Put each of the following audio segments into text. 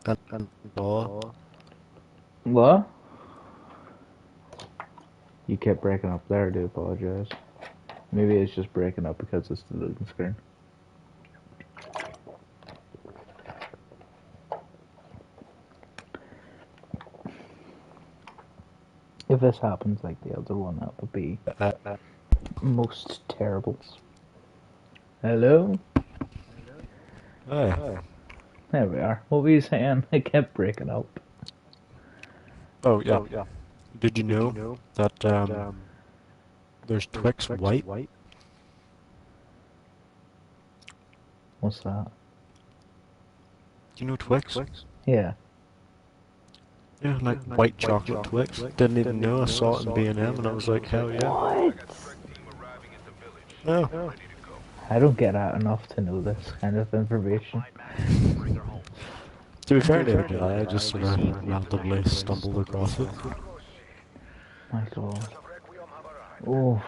and all. What? You kept breaking up there, I do apologize. Maybe it's just breaking up because it's the loading screen. If this happens like the other one, that would be most terrible. Hello? Hi. There we are. What were you saying? It kept breaking up. Oh yeah. Did you know that there's Twix White? What's that? Do you know Twix? Yeah. Yeah, like white chocolate Twix. Didn't even know. I saw it in B&M and I was like, hell yeah. What? Oh. I don't get out enough to know this kind of information. To be fair, neither did I just sort of randomly stumbled across it. My god. Oh.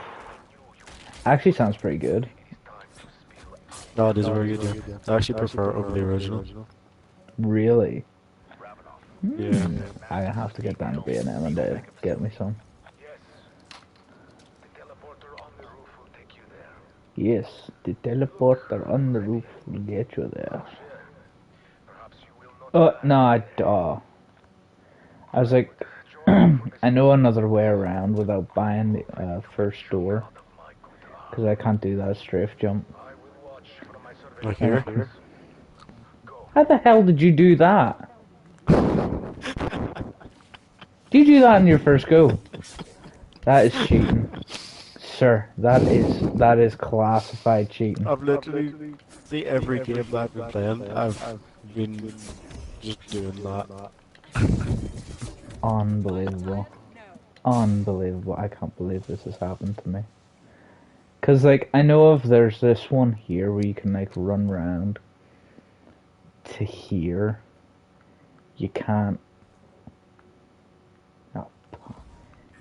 Actually sounds pretty good. No, it is very good, yeah. I actually prefer it over the original. Really? Yeah. I have to get down to B&M and get me some. Yes, the teleporter on the roof will get you there. Oh, no, I was like, I know another way around without buying the first door. Because I can't do that strafe jump. Like here? How the hell did you do that? Did you do that in your first go? That is cheating. Sir, that is classified cheating. I've literally, see every game that I've been playing, I've been just doing that. Unbelievable. Unbelievable. I can't believe this has happened to me. Because, like, I know there's this one here where you can, like, run around to here. You can't. Oh,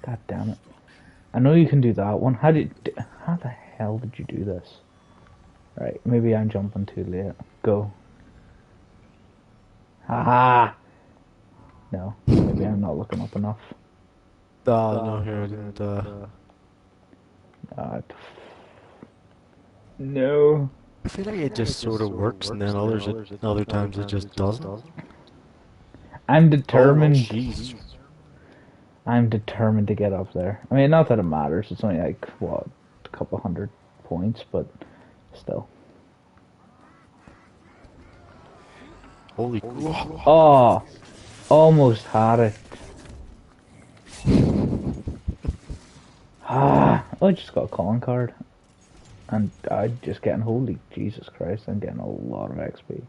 god damn it. I know you can do that one. How the hell did you do this? Right, maybe I'm jumping too late. Go. Haha! No, maybe I'm not looking up enough. No, here I didn't, No. I feel like it just sort of works, and then other times it just doesn't. I'm Oh, determined. jeez. I'm determined to get up there. I mean, not that it matters. It's only like, what, a couple hundred points, but still. Holy Oh, almost had it. Oh, I just got a calling card. And I'm just getting, holy Jesus Christ, I'm getting a lot of XP.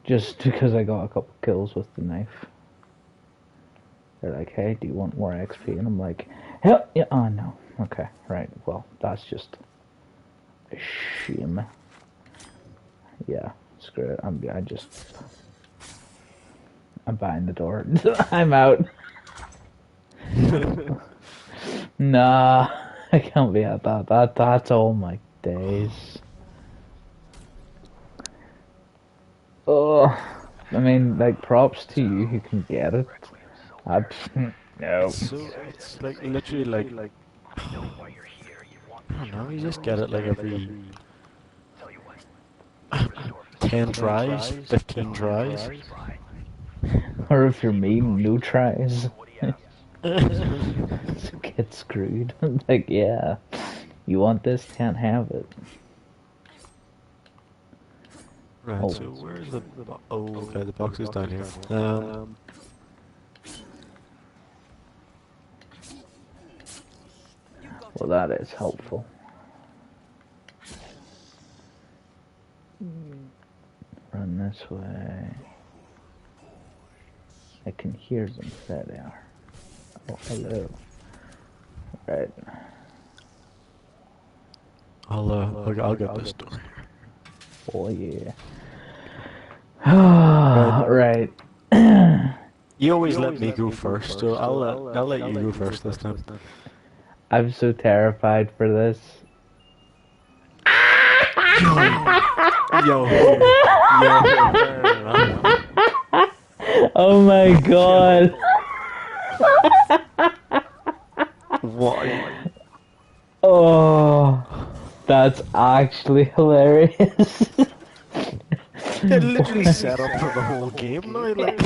Just because I got a couple kills with the knife. They're like, hey, do you want more XP? And I'm like, hell yeah, oh no. Okay, right, well, that's just a shame. Yeah, screw it. I'm buying the door. I'm out. Nah, I can't be at that. That's all my days. Oh, I mean, like, props to you who can get it. No. It's like literally like I don't know. You just get it like every 10 tries, 15 tries. Or if you're me, no tries. Get screwed. Like, yeah, you want this, can't have it. Right. Oh. So where's the? Oh, okay. The box is down here. Well, that is helpful. Run this way. I can hear them. There they are. Oh, hello. Right. I'll get this door. Oh, yeah. Right. You always let me go first, so I'll let you go first this time. I'm so terrified for this. Yo, fair enough. Oh my god. What? Oh, that's actually hilarious. It literally set up for the whole game now, like.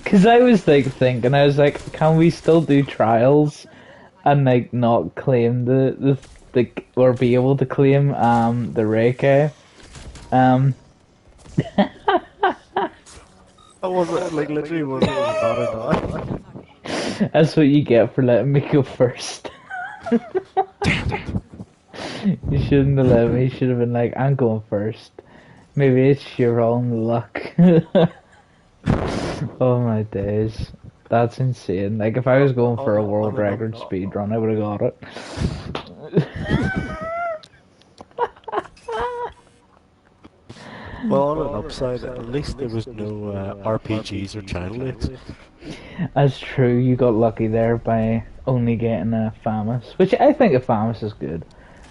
Because I was like thinking, I was like, can we still do trials and like not claim the or be able to claim the Reiki? Um, I wasn't, like, literally wasn't even about it now. that's what you get for letting me go first. You shouldn't have let me. You should have been like, I'm going first. Maybe it's your own luck. Oh my days. That's insane. Like if I was going for a world record speed run, I would have got it. Well, on an upside, at least there was no RPGs or channel leaks. That's true. You got lucky there by only getting a FAMAS, which I think a FAMAS is good.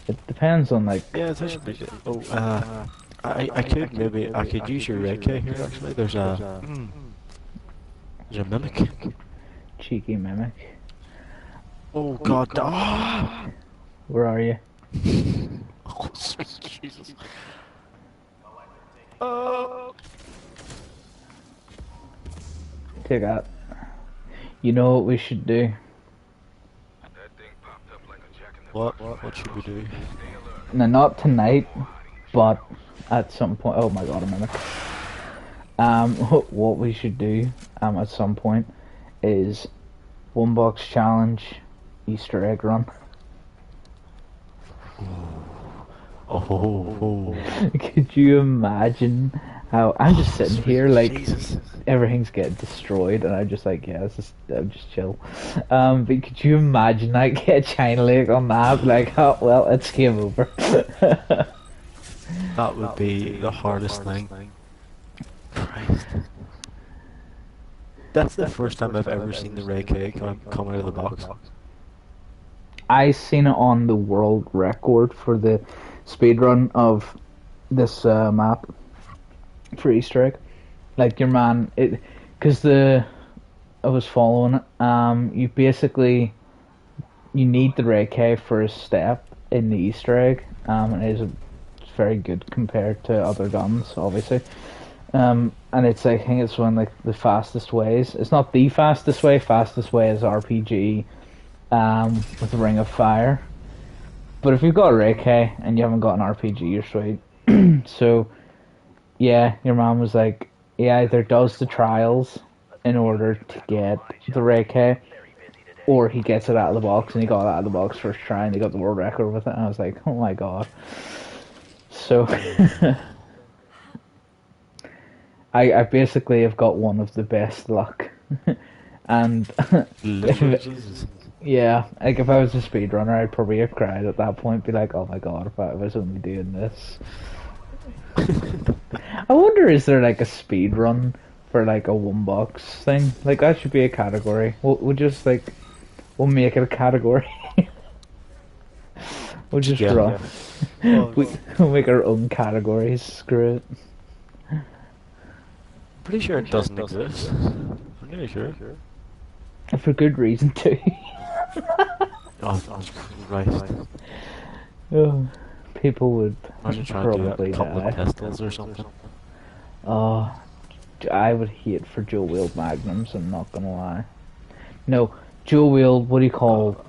It depends on like. Yeah, that should be good. Oh, I could use your Reiki here actually. There's a mimic. Cheeky mimic. Oh god, ah! Where are you? Oh, sweet Jesus. Oh. Take that. You know what we should do? What? What should we do? Now, not tonight, but at some point. Oh my god, a minute. What we should do, at some point, is one box challenge, Easter egg run. Oh. Could you imagine how I'm just sitting here like Jesus. everything's getting destroyed, and I'm just like, yeah, I'm just chill. But could you imagine I get a China Lake on that? Like, oh well, it's game over. That would be the hardest thing. Christ. That's the first time I've ever seen the Reiki come out of the box. I seen it on the world record for the speedrun of this map for Easter egg. Like your man, because I was following it. You basically you need the Reiki for a step in the Easter egg. And it's very good compared to other guns, obviously. And it's I think it's one like the fastest ways. It's not the fastest way. Fastest way is RPG. With the Ring of Fire. But if you've got a Reiki and you haven't got an RPG, you're sweet. So, yeah, your mom was like, he either does the trials in order to get the Reiki, or he gets it out of the box, and he got it out of the box first try, and he got the world record with it, and I was like, oh my god. So, I basically have got one of the best luck. And Jesus. yeah, like if I was a speedrunner, I'd probably have cried at that point, be like, oh my god, if I was only doing this. I wonder, is there like a speedrun for like a one box thing? Like that should be a category. We'll just like, we'll make it a category. We'll just run. Yeah. We'll make our own categories, screw it. Pretty sure it doesn't exist. I'm really sure. For good reason too. Oh, Christ. Oh, people would Imagine trying to do probably that couple die. of pistols or something. Oh, I would hate for dual wield magnums, I'm not gonna lie. No, dual wield, what do you call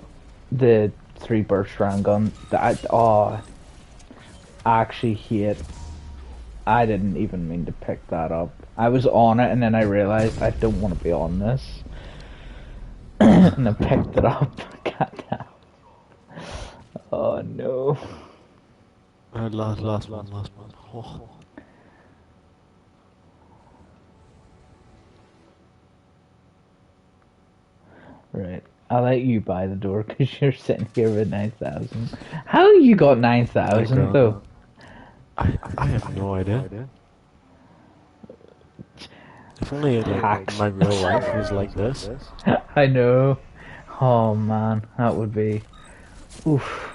the 3 burst round gun? I actually hate. I didn't even mean to pick that up. I was on it and then I realized I don't want to be on this. And I picked it up. God damn. Oh no. Last one. Oh. Right. I'll let you buy the door because you're sitting here with 9,000. How you got 9,000 though? I have no idea. If only like, my real life was like this. I know. Oh man, that would be. Oof.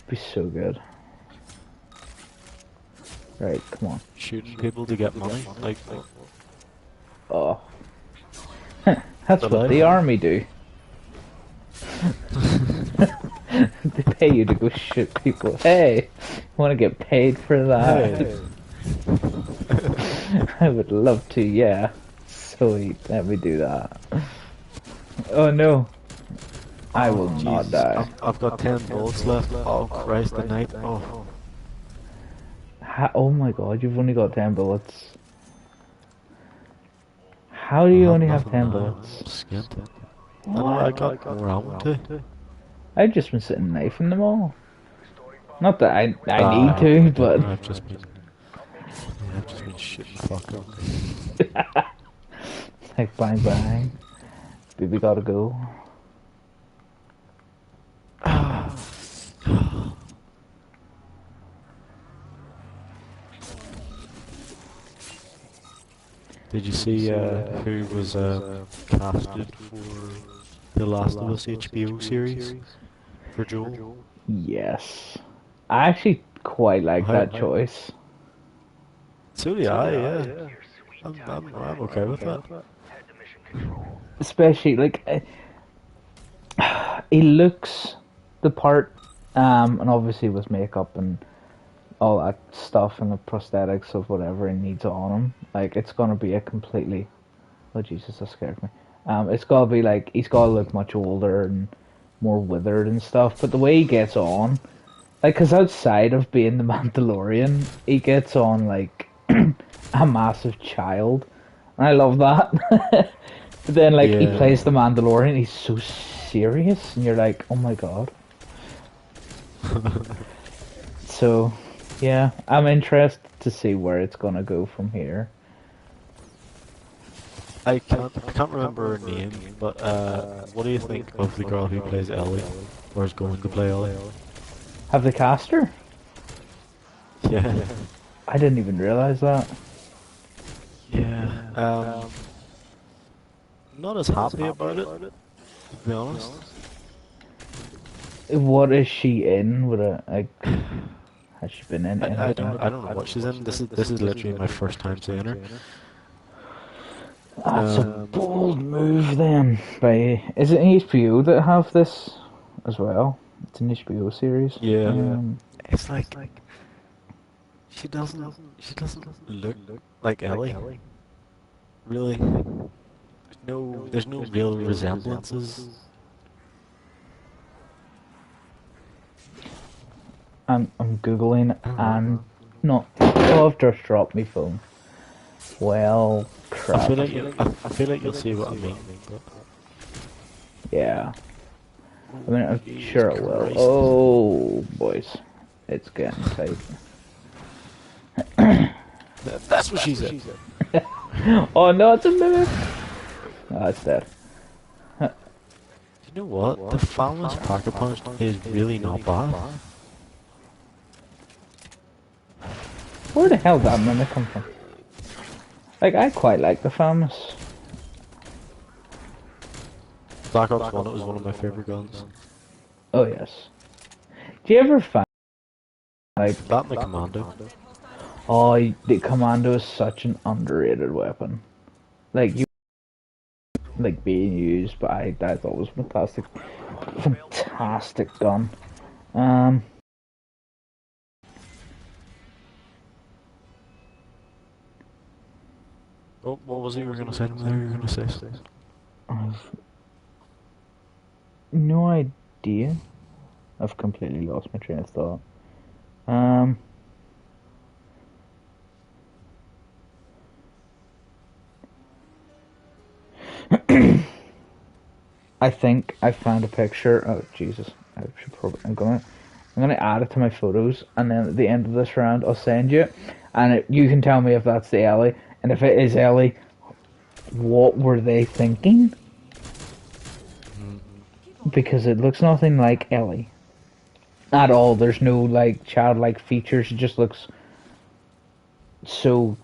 Be so good. Right, come on. Shooting people to get money. Like Oh, that's Did what I? the army do. They pay you to go shoot people. Hey, want to get paid for that? Hey. I would love to, yeah. Sweet, let me do that. Oh no, I Oh, will not Jesus. die. I've got 10 bullets left. Oh, Christ, the night. Oh. Oh my god, you've only got 10 bullets. How do I you have only have nothing 10 now. bullets? I'm skint. I know I What? got more ammo too. I've just been sitting knifing them all. Not that I need I to, don't but know, I've just been shooting fuck up. like bang bang. Baby gotta go. Did you see who was casted for the Last of Us HBO series for Joel? Yes. I actually quite like How, that choice. so do I, yeah. I'm okay with that. Especially, like, he looks the part, and obviously with makeup and all that stuff and the prosthetics of whatever he needs on him, like, it's gonna be a completely. Oh Jesus, that scared me. It's gotta be like he's gotta look much older and more withered and stuff. But the way he gets on, like, cause outside of being the Mandalorian, he gets on like a massive child, and I love that. But then, like, he Yeah. plays the Mandalorian, he's so serious, and you're like, oh my god. So, yeah, I'm interested to see where it's gonna go from here. I can't remember her name, but what do you think of the girl who plays Ellie, or is going to play Ellie? Have they cast her? Yeah. I didn't even realize that. Yeah. Not as happy about it, to be honest. What is she in? With a like, has she been in anything? I don't know what she's in. This is literally my first time seeing her. That's a bold move then. By is it HBO that have this as well? It's an HBO series. Yeah. Um, It's like she doesn't look like Ellie. Really. There's no real resemblances. I'm googling and no. Oh, I've just dropped my phone. Well, crap. I feel like you'll see what I mean. But Yeah. I mean, I'm sure it will. Christ. Oh, boys, it's getting tight. That's what she said. Oh no, it's a mimic. Oh, it's dead. You know what? The Famous Packer Punch is really not bad. Where the hell did that mimic come from? Like, I quite like the Famous. Black Ops 1, it was one of my favorite guns. Oh yes. Do you ever find like, That and the Commando. oh, the Commando is such an underrated weapon. Like, you like being used, but I thought it was fantastic, fantastic gun. Oh, what was it you were gonna say to me there? You were gonna say something. I've no idea. I've completely lost my train of thought. I think I found a picture. Oh Jesus! I should probably. I'm gonna add it to my photos, and then at the end of this round, I'll send you, and you can tell me if that's the Ellie, and if it is Ellie, what were they thinking? Because it looks nothing like Ellie at all. There's no like childlike features. It just looks so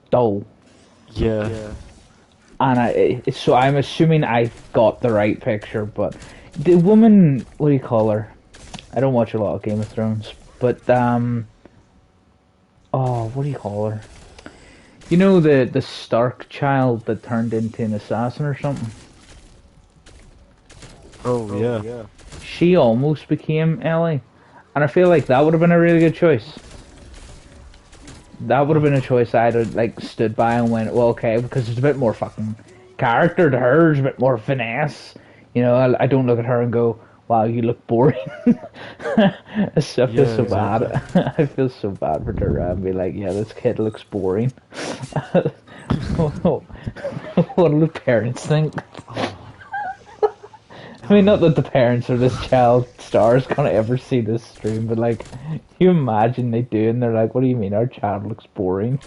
dull. Yeah. And so I'm assuming I got the right picture, but the woman, what do you call her? I don't watch a lot of Game of Thrones, but oh, what do you call her? You know the Stark child that turned into an assassin or something? Oh yeah. She almost became Ellie. And I feel like that would have been a really good choice. That would have been a choice I'd have like stood by and went, well, okay, because there's a bit more fucking character to her, there's a bit more finesse. You know, I don't look at her and go, wow, you look boring. I feel Yeah, so bad. exactly. I feel so bad for Dara and be like, yeah, this kid looks boring. What do the parents think? Oh, I mean, not oh. that the parents or this child star is gonna ever see this stream, but like, you imagine they do, and they're like, "What do you mean our child looks boring?"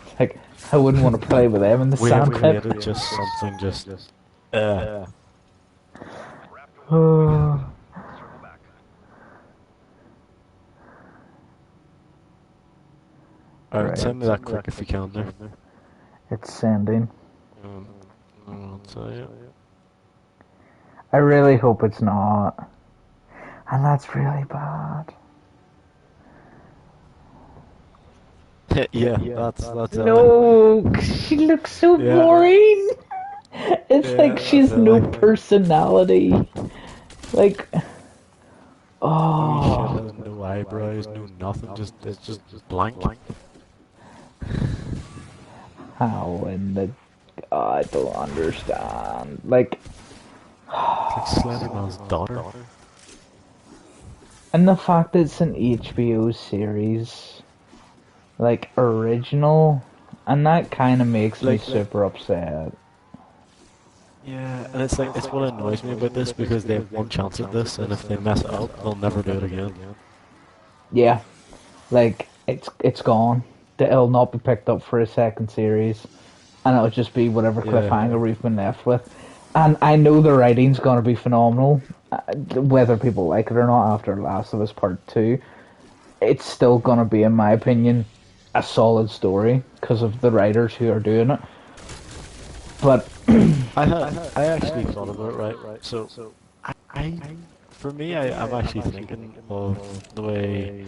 It's like, I wouldn't want to play with them in the We have sandpit. created just something just uh Oh, alright, right, send me that quick if you can there. it's sending. Um, I'll tell you. I really hope it's not, and that's really bad. Yeah, that's No, she looks so yeah, boring. It's like yeah, she has no silly. personality. Like, No shit, oh. has no eyebrows, no nothing, just it's just blank. How in the... I don't understand. Like, It's like Slenderman's daughter. and the fact that it's an HBO series, like, original, and that kind of makes me Like super upset. yeah, and it's what annoys me about this because they have one chance at this, and if they mess it up, they'll never do it again. Yeah, like, it's gone. It'll not be picked up for a second series, and it'll just be whatever Yeah, cliffhanger we've been left with. And I know the writing's going to be phenomenal, whether people like it or not after Last of Us Part 2. It's still going to be, in my opinion, a solid story because of the writers who are doing it. But I actually thought about it, right? So I for me, I'm actually thinking of the way.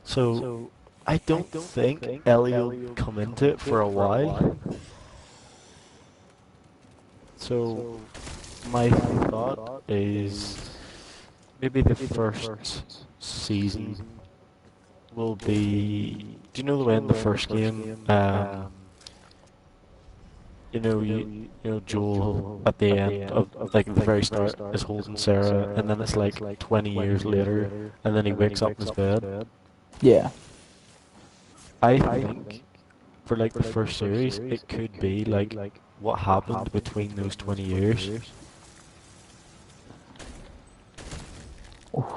So I don't think Ellie will come into it for a while. So my thought is maybe the first season will be. Do you know the way in the first game? Joel at the end of like the very start is holding Sarah, and then it's like 20 years later, and then he wakes up in his bed. yeah, I think for like the first series, it could be like what happened between those 20 years,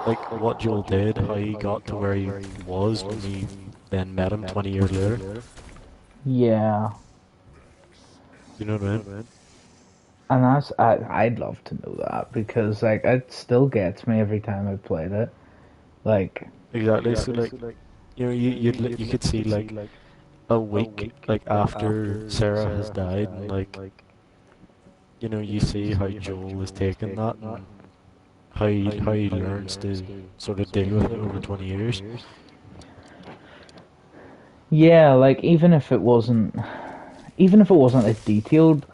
like what Joel did, how he got to where he was when we then met him 20 years later. yeah, You know what I mean? and I'd love to know that because like it still gets me every time I played it. Like, Exactly. So like, you could see like a week like after Sarah has died, and like you see how Joel is taking that and how he learns to sort of deal with it over 20 years. yeah, like even if it wasn't a detailed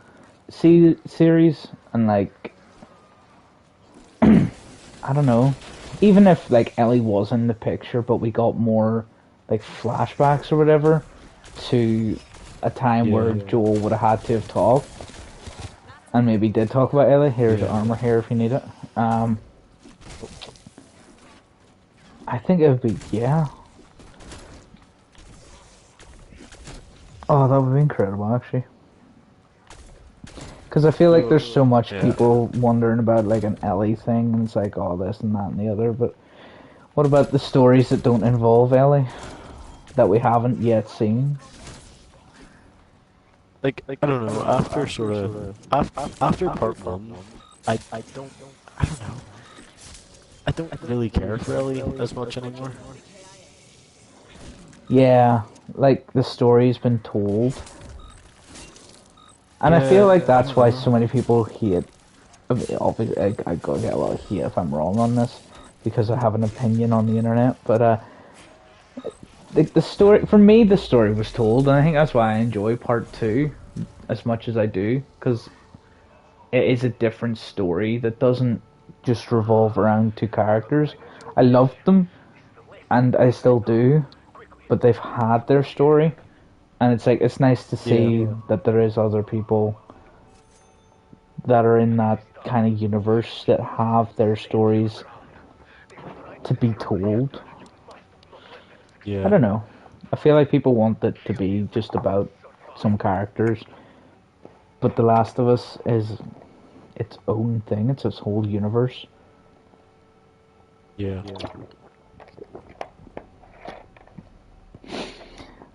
series, and like I don't know, even if like Ellie was in the picture, but we got more like flashbacks or whatever to a time where Yeah, Joel would have had to have talked, and maybe did talk about Ellie. Here's yeah. armor here if you need it. Um, I think it would be, yeah. Oh, that would be incredible actually. Because I feel like there's so much Yeah. people wondering about like an Ellie thing, and it's like all this and that and the other. But what about the stories that don't involve Ellie that we haven't yet seen? Like I don't know. After sort of after part one, I don't know. I don't really care for Ellie as much anymore. Yeah, like the story's been told, and I feel Yeah, like I that's don't why know. so many people hate. I mean, obviously, I gotta get a lot of hate if I'm wrong on this because I have an opinion on the internet. But the story for me, the story was told, and I think that's why I enjoy part two as much as I do, because it is a different story that doesn't just revolve around two characters. I loved them, and I still do, but they've had their story, and it's like it's nice to see that there is other people that are in that kind of universe that have their stories to be told. Yeah. I don't know. I feel like people want it to be just about some characters, but The Last of Us is its own thing. It's its whole universe. Yeah.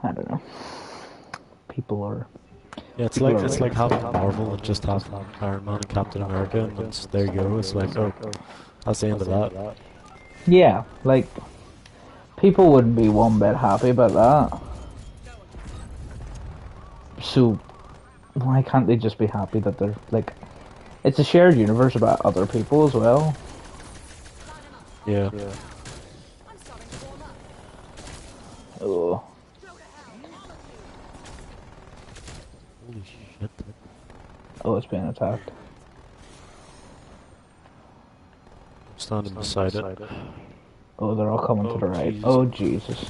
I don't know. People are. Yeah, People are it's like weird. having Marvel and just have Iron Man and Captain America, and then there you go. It's like, oh, that's the end of that. Yeah, like people wouldn't be one bit happy about that. So why can't they just be happy that they're like? It's a shared universe about other people as well. Yeah. Oh, Holy shit. oh, it's being attacked. I'm standing beside it. Oh, they're all coming to the right. Jesus. Oh, Jesus.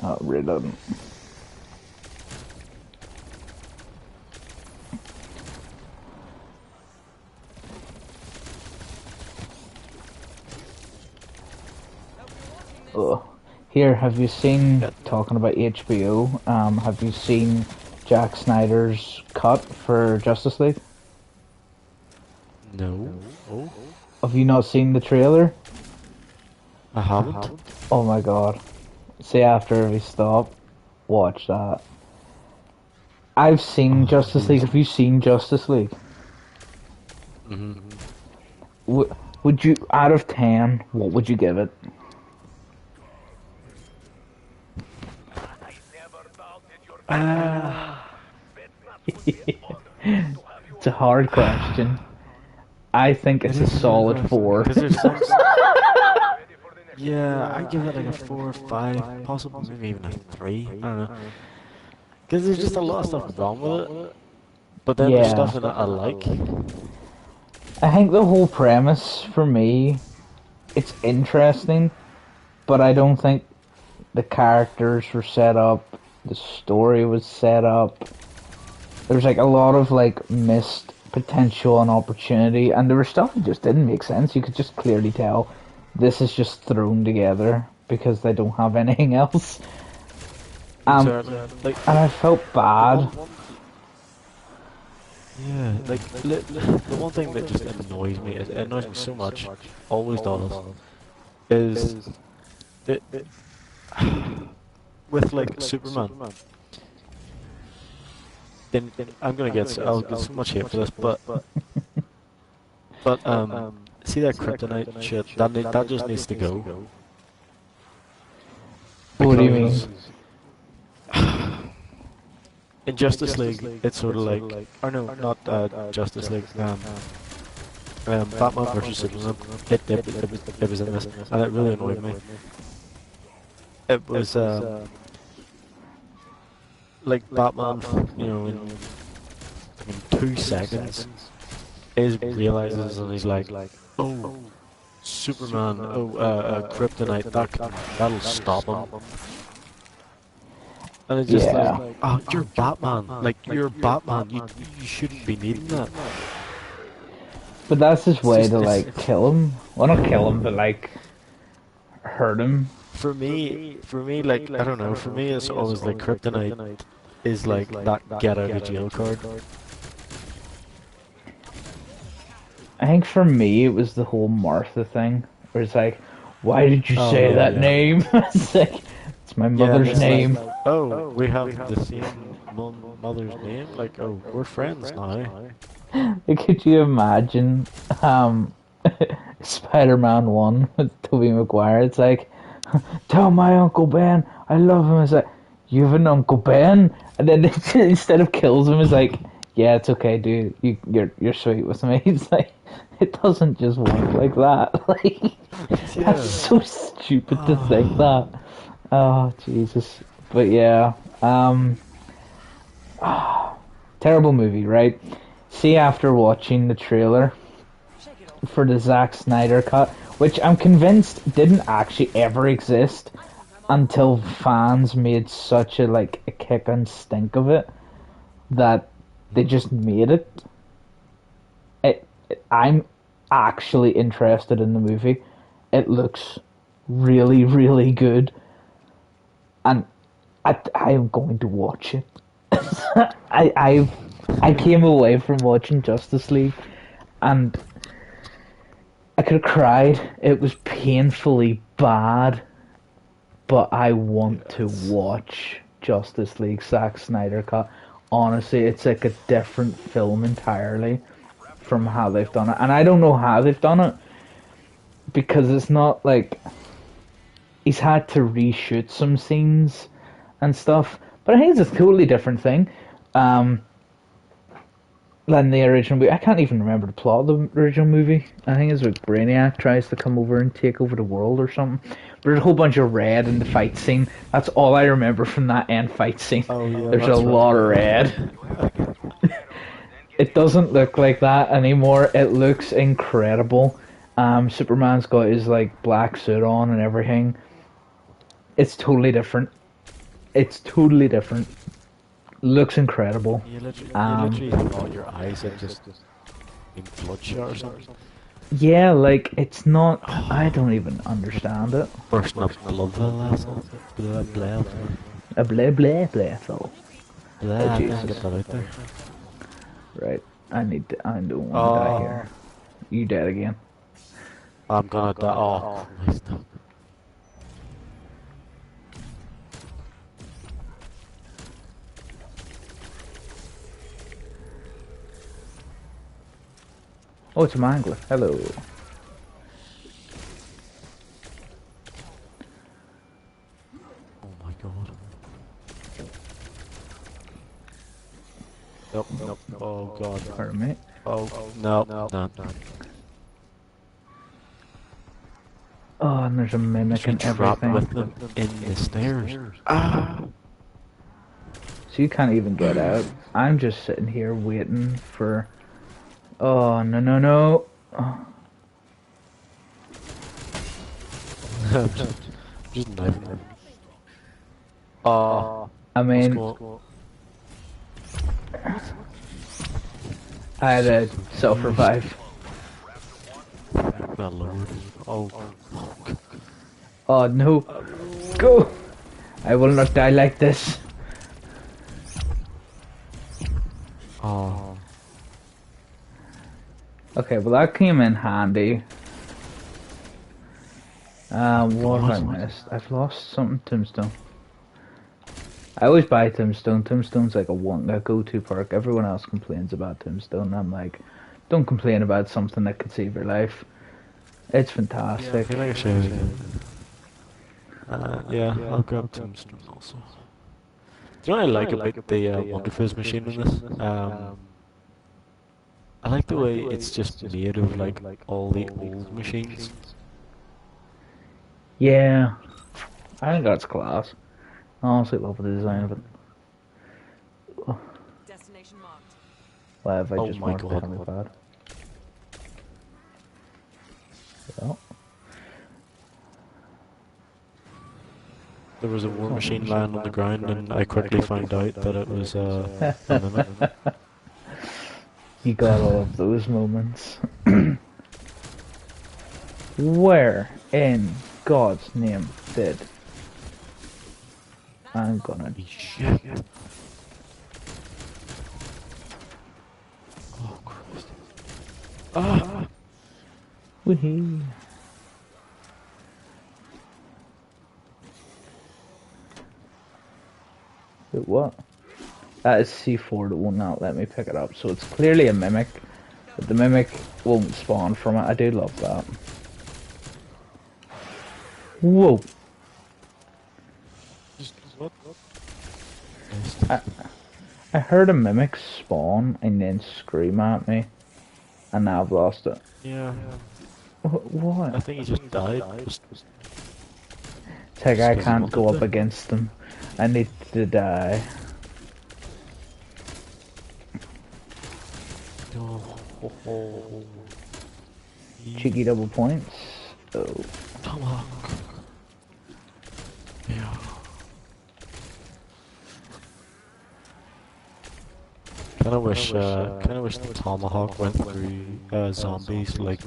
Oh, reloading. Oh. Here, have you seen, talking about HBO, have you seen Jack Snyder's cut for Justice League? No. Oh, Have you not seen the trailer? I haven't. Oh my god. See, after we stop, watch that. I've seen Justice League. Have you seen Justice League? Mm-hmm. Would you, out of 10, what would you give it? It's a hard question. I think it's a solid 4. Because there's some. Yeah, I give it like a 4 or 5, possibly maybe even a 3. I don't know. Because there's just a lot of stuff wrong with it. But then there's Yeah. stuff in it I like. I think the whole premise, for me, it's interesting, but I don't think the characters were set up, the story was set up. There's like a lot of like missed potential and opportunity, and there was stuff that just didn't make sense. You could just clearly tell this is just thrown together because they don't have anything else. Like, And I felt bad. yeah, like the one thing that just annoys me, it annoys me so much, always does, is it with like Superman. Then I'll get so much hate for this, but see that kryptonite shit, that just needs to go. What do you mean? In Justice League, it's sort of like, or no, not Justice League. Batman versus Superman. It was in this, and it really annoyed me. It was like Batman, you know, in 2 seconds, realizes and he's like, oh, Superman, kryptonite, that'll stop him. And it's just Yeah. like, oh, you're Batman. Like, you're Batman. You shouldn't be needing that. But that's his way just- to it's- like kill him. Well, not kill him, but like hurt him. For me, like, I don't know, for me it's always like kryptonite is like that get out of jail card. I think for me it was the whole Martha thing, where it's like, why did you Oh, say yeah, that yeah. name? It's like, it's my mother's it's name. Like, oh, we have the same mother's name? Like, oh, we're friends now. Like, could you imagine Spider-Man 1 with Tobey Maguire? It's like, tell my Uncle Ben I love him. It's like, you have an Uncle Ben? And then instead of kills him, it's like, Yeah, it's okay, dude. You're sweet with me. It's like it doesn't just work like that. Like that's Yeah. so stupid to think that. Oh Jesus. But yeah, terrible movie, right? See, after watching the trailer for the Zack Snyder cut, which I'm convinced didn't actually ever exist until fans made such a a kick and stink of it that they just made it. I'm actually interested in the movie. It looks really, really good, and I am going to watch it. I came away from watching Justice League, and I could have cried. It was painfully bad, but I want to Yes. watch Justice League Zack Snyder cut. Honestly, it's like a different film entirely from how they've done it, and I don't know how they've done it because it's not like he's had to reshoot some scenes and stuff. But I think it's a totally different thing um, than the original movie. I can't even remember the plot of the original movie. I think it's like Brainiac tries to come over and take over the world or something. But there's a whole bunch of red in the fight scene. That's all I remember from that end fight scene. Oh yeah, There's a that's right. lot of red. It doesn't look like that anymore. It looks incredible. Superman's got his like black suit on and everything. It's totally different. It's totally different. Looks incredible. You Um, literally thought your eyes had just been bloodshot or something. yeah, like it's not. I don't even understand it. Bursting up blood vessels. Blah blah blah. A blah blah blah. So, oh Blah, Jesus! get that out there. Right, I need to. I don't want to die here. You dead again? I'm gonna die. Oh, Christ. Oh, it's a mangler. Hello. Oh my god. Nope, nope. Oh god. Pardon me. Oh, no, no, no. Oh, and there's a mimic We and trapped everything. with them in the stairs. Ah! So you can't even get out. I'm just sitting here waiting for. Oh no no no! Oh, Just knifing them. Oh, I what's mean, going I had to self-revive. my lord. Oh, Oh no! Go! I will not die like this. oh. Okay, well that came in handy. What have I missed? I've lost something. Tombstone. I always buy Tombstone. Tombstone's like a go-to perk. Everyone else complains about Tombstone. I'm like, don't complain about something that could save your life. It's Yeah, I fantastic. feel like I should again. Yeah, I'll grab Tombstone also. Do you know what I like about the Wonder Fizz machine in this? I like the way it's just made of like all the old machines. Yeah, I think that's class. I honestly love the design of it. Destination marked. Why have I Oh just my marked the God. helipad? Well, There was a war machine lying on the ground, and I quickly found out that it was a mimic. you got all of those moments. Where in God's name did I'm gonna Holy shit! Oh Christ! Ah! wee? Wait, what? That is C4 that will not let me pick it up, so it's clearly a mimic, but the mimic won't spawn from it. I do love that. Whoa! Just what? I, I heard a mimic spawn and then scream at me, and now I've lost it. Yeah. What? I think he just died. It's like Just I 'cause he can't go wanted up to. against them. I need to die. Oh. Cheeky double points. Oh. Tomahawk. Yeah. Kinda wish the Tomahawk went through zombies like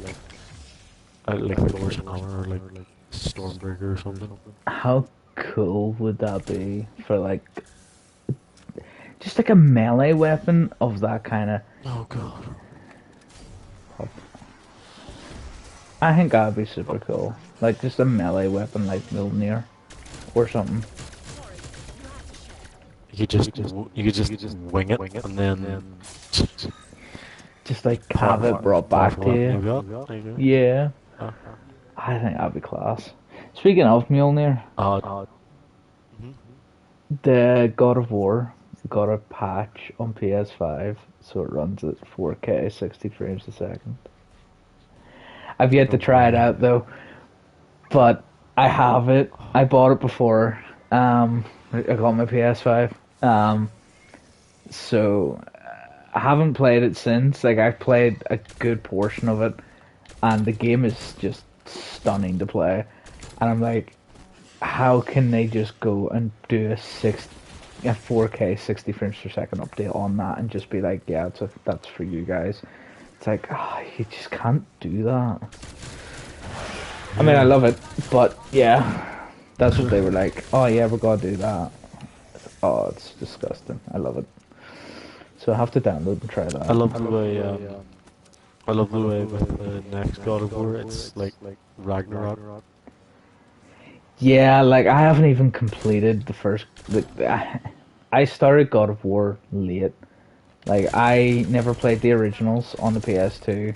Lord's Hammer or like Stormbreaker or something. How cool would that be for like just like a melee weapon of that kind of? Oh god. I think that'd be super cool. Like just a melee weapon like Mjolnir or something. You could just wing it and then Just like have it brought back to you. There you go. Yeah, Uh, I think that'd be class. Speaking of Mjolnir, mhm. the God of War got a patch on PS5, so it runs at 4K, 60 frames a second. I've yet to try it out though, but I have it. I bought it before. I got my PS5. So I haven't played it since. Like I've played a good portion of it, and the game is just stunning to play. And I'm like, how can they just go and do a 4K 60 frames per second update on that and just be like, yeah, that's for you guys. It's like, you just can't do that. I mean, I love it, but yeah, that's what they were like. Oh yeah, we're gonna do that. Oh, it's disgusting. I love it. So I have to download and try that. I love the way with the next God of War it's like Ragnarok. Yeah, like I haven't even completed the first. I started God of War late. Like I never played the originals on the PS2,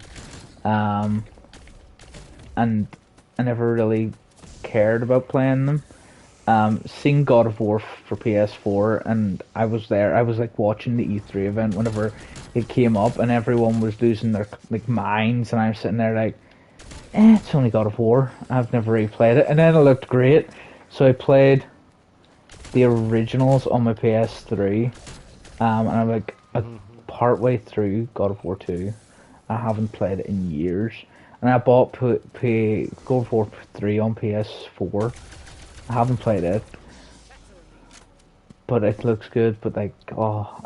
and I never really cared about playing them. Seen God of War for PS4, and I was there. I was like watching the E3 event whenever it came up, and everyone was losing their like minds, and I was sitting there like, it's only God of War. I've never really played it, and then it looked great, so I played the originals on my PS3, and I'm like part way through God of War 2. I haven't played it in years, and I bought God of War 3 on PS4. I haven't played it, but it looks good. But like,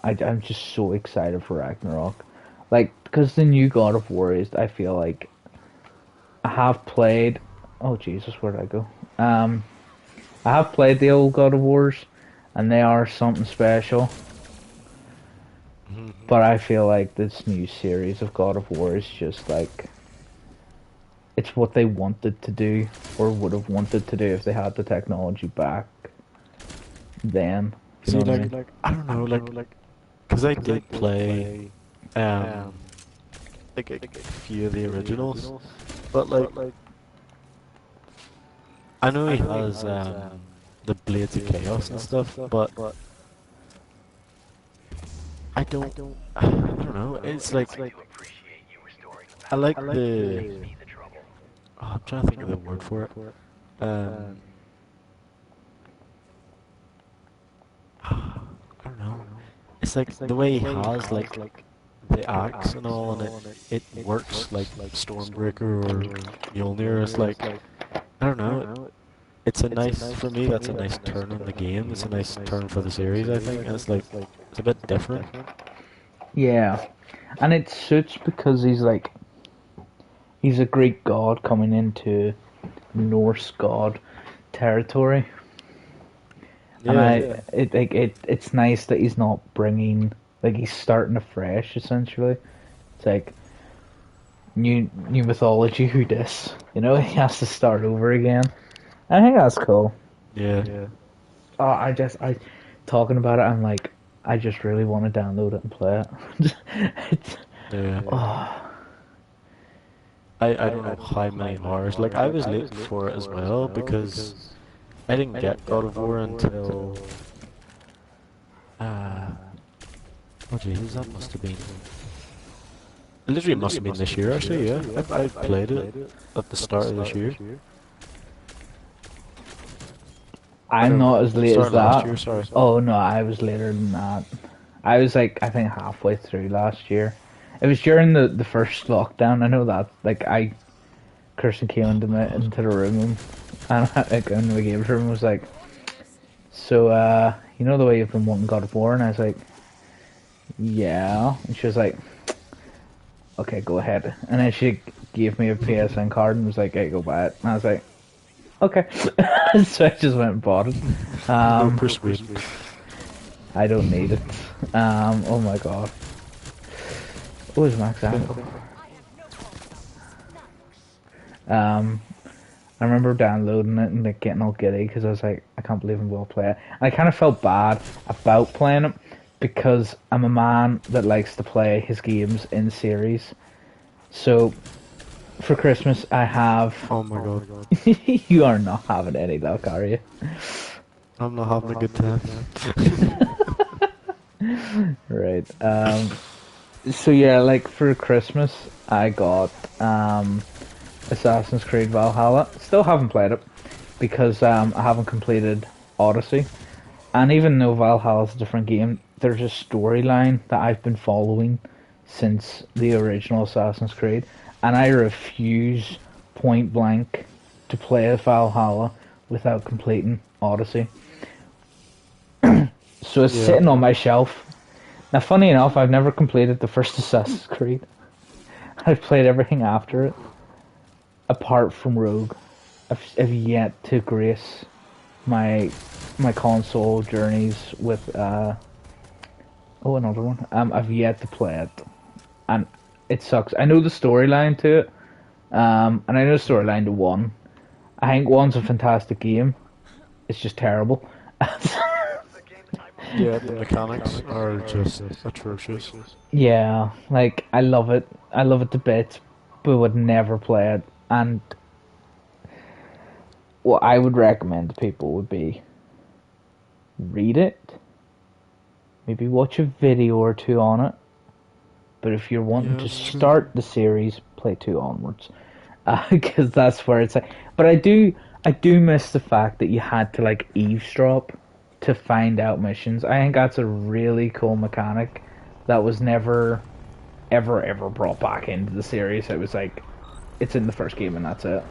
I'm just so excited for Ragnarok, like because the new God of War is. I feel like I have played. Oh Jesus, where did I go? I have played the old God of Wars, and they are something special. But I feel like this new series of God of War is just like it's what they wanted to do or would have wanted to do if they had the technology back then. You See, know what I mean? I don't know, because I did play, like a few of the originals, but I know he has the Blades of Chaos and stuff, but I don't know. It's like I like the. Oh, I'm trying to think of the word for it. Um, I don't know. It's like the way he has the axe and all, and it works like Stormbreaker or Mjolnir. It's like I don't know. It's a nice for me. That's a nice turn on the game. It's a nice turn for the series, I think. And it's like it's a bit different. Yeah, and it suits because he's a Greek god coming into Norse god territory. And Yeah. it's nice that he's not bringing like he's starting afresh essentially. It's like new mythology. Who dis? You know, he has to start over again. I think that's cool. Yeah. Oh, I talking about it. I'm like, I just really want to download it and play it. It's, Yeah. oh, I don't know how many hours. Like I was late for it as well because I didn't get God of War until uh Oh Jesus, that must have been. It literally must have been this year, actually. Yeah, I played it at the start of this year. I I'm know, not as late as start last that. year. Sorry. Oh no, I was later than that. I was like, I think halfway through last year. It was during the first lockdown. I know that. Like, Kirsten came into the room and like in the games room was like, so you know the way you've been wanting God of War, and I was like, yeah, and she was like, okay, go ahead, and then she gave me a PSN card and was like, hey, go buy it, and I was like, okay, so I just went and bought it. No persuasion. I don't need it. Oh my god. What was Max Apple? I remember downloading it and like getting all giddy because I was like, I can't believe I'm going to play it. And I kind of felt bad about playing it because I'm a man that likes to play his games in series. So for Christmas I have. Oh my god. You are not having any luck, are you? I'm not having a good time. Right. So yeah, like for Christmas I got Assassin's Creed Valhalla. Still haven't played it because I haven't completed Odyssey. And even though Valhalla's a different game, there's a storyline that I've been following since the original Assassin's Creed, and I refuse point blank to play Valhalla without completing Odyssey. So it's sitting on my shelf. Now, funny enough, I've never completed the first Assassin's Creed. I've played everything after it, apart from Rogue. I've yet to grace my console journeys with another one. I've yet to play it, and it sucks. I know the storyline to it, and I know the storyline to one. I think one's a fantastic game. It's just terrible. Yeah, the mechanics are just atrocious. Yeah, like I love it. I love it to bits, but would never play it. And what I would recommend to people would be read it, maybe watch a video or two on it. But if you're wanting to start the series, play 2 onwards, because that's where it's like. But I do miss the fact that you had to like eavesdrop to find out missions. I think that's a really cool mechanic that was never ever brought back into the series. It was like, it's in the first game and that's it.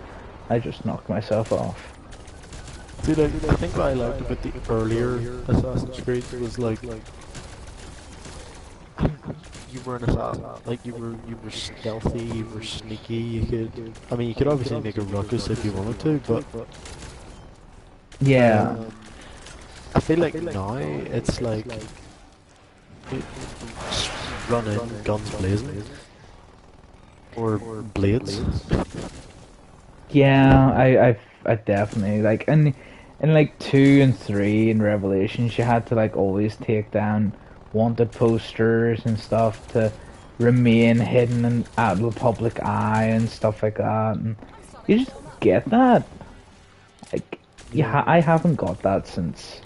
I just knocked myself off. Dude, I think what I liked about the earlier Assassin's Creed was like you were an assassin, like you were stealthy, you were sneaky. You could obviously make a ruckus if you wanted to, but yeah. I feel like now it's like run in, guns blazing, or blades. Yeah, I definitely like, and in like 2 and 3 in Revelations, you had to like always take down wanted posters and stuff to remain hidden and out of the public eye and stuff like that. And you just get that. Like, I haven't got that since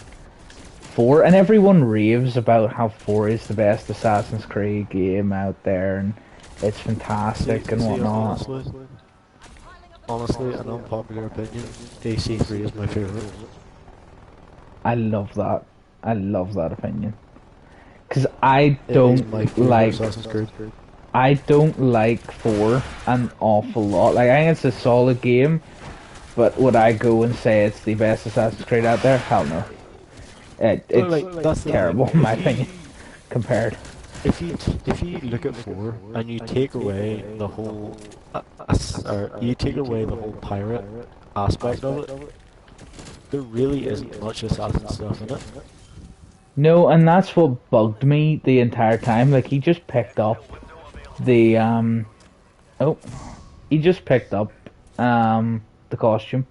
4, and everyone raves about how 4 is the best Assassin's Creed game out there, and it's fantastic and whatnot. Honestly, an unpopular opinion, AC3 is my favourite. I love that. I love that opinion. Because I don't like... I don't like 4 an awful lot. Like, I think it's a solid game, but would I go and say it's the best Assassin's Creed out there? Hell no. It's terrible in my opinion, compared. If you look at 4 and you take away the whole pirate aspect of it, there really isn't much assassin stuff in it. No, and that's what bugged me the entire time. Like, he just picked up the the costume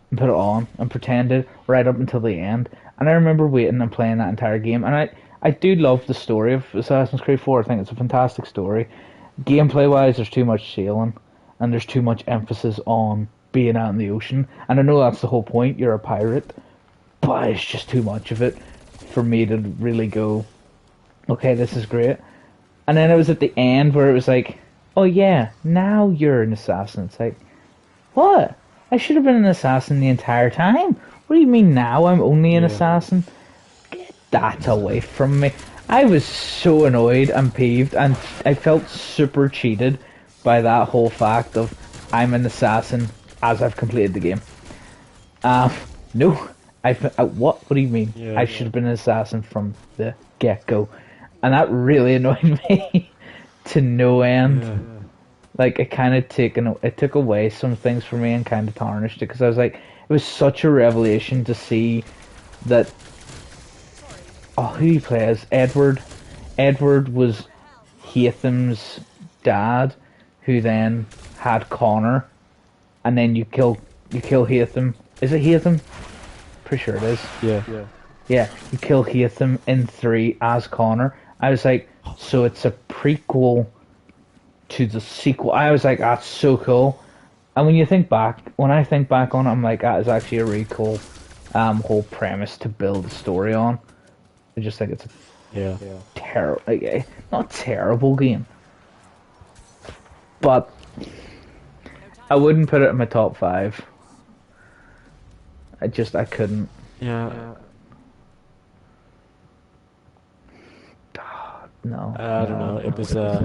and put it on and pretended right up until the end. And I remember waiting and playing that entire game, and I do love the story of Assassin's Creed 4. I think it's a fantastic story. Gameplay-wise, there's too much sailing, and there's too much emphasis on being out in the ocean. And I know that's the whole point, you're a pirate, but it's just too much of it for me to really go, okay, this is great. And then it was at the end where it was like, oh yeah, now you're an assassin. It's like, what? I should have been an assassin the entire time. What do you mean now I'm only an Yeah. assassin? Get that away from me. I was so annoyed and peeved, and I felt super cheated by that whole fact of I'm an assassin as I've completed the game. Um, no, what? What do you mean? Yeah. I should have been an assassin from the get go, and that really annoyed me to no end. Yeah. Like it took away some things from me and kind of tarnished it because I was like, it was such a revelation to see that. Oh, who he plays? Edward. Edward was Hatham's dad, who then had Connor, and then you kill Hatham. Is it Hatham? Pretty sure it is. Yeah. Yeah, you kill Hatham in 3 as Connor. I was like, so it's a prequel to the sequel. I was like, that's so cool. And when I think back on it, I'm like, that is actually a really cool whole premise to build a story on. I just think it's a Yeah. terrible, not terrible game, but I wouldn't put it in my top 5. I couldn't. Yeah. No. I don't know. It was oh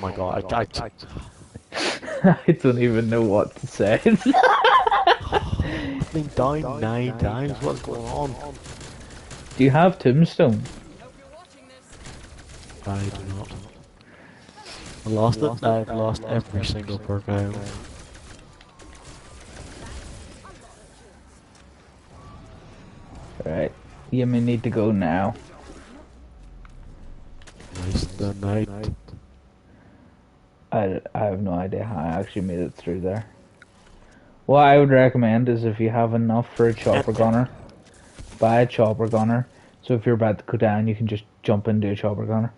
my god. I don't even know what to say. I've been down 9 times. What's going on? Do you have Tombstone? I do not. I lost it. I've lost every single perk I own. Right. You may need to go now. Nice the night. I have no idea how I actually made it through there. What I would recommend is if you have enough for a chopper gunner, buy a chopper gunner. So if you're about to go down, you can just jump into a chopper gunner.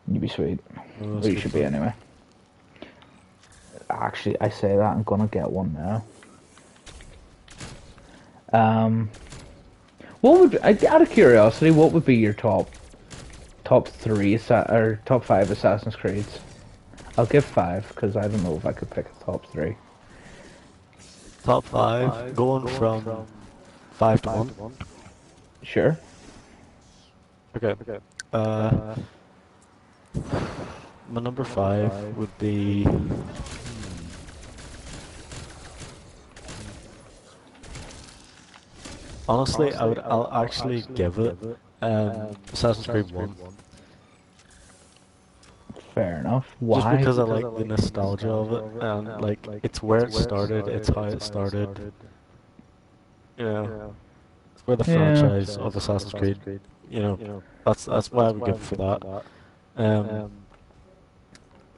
And you'd be sweet. Oh, Well, you should be anyway. Actually, I say that, I'm gonna get one now. What would, out of curiosity, what would be your top 3 or top 5 Assassin's Creeds? I'll give 5 because I don't know if I could pick a top 3. Top 5, going from 5 to 1. Sure. Okay. My number 5 would be. Honestly, I'll actually give it Assassin's Creed 1. Fair enough. Why? Just because I like the nostalgia of it, and like it's where it started, it's how it started. You know, it's where the franchise of Assassin's Creed. You know, that's why I would give it for that.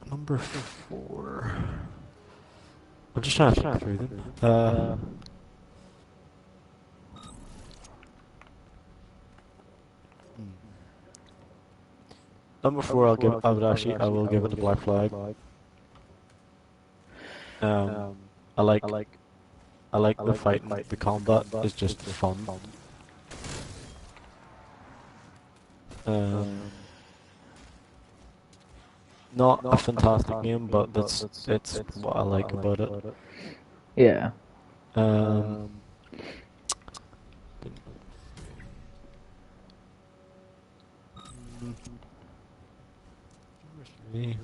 Number 4. I'm just trying to think through them. Number 4, I will give it the Black Flag. I like the fighting, the combat is just fun. Not a fantastic game, but it's what I like about it. Yeah.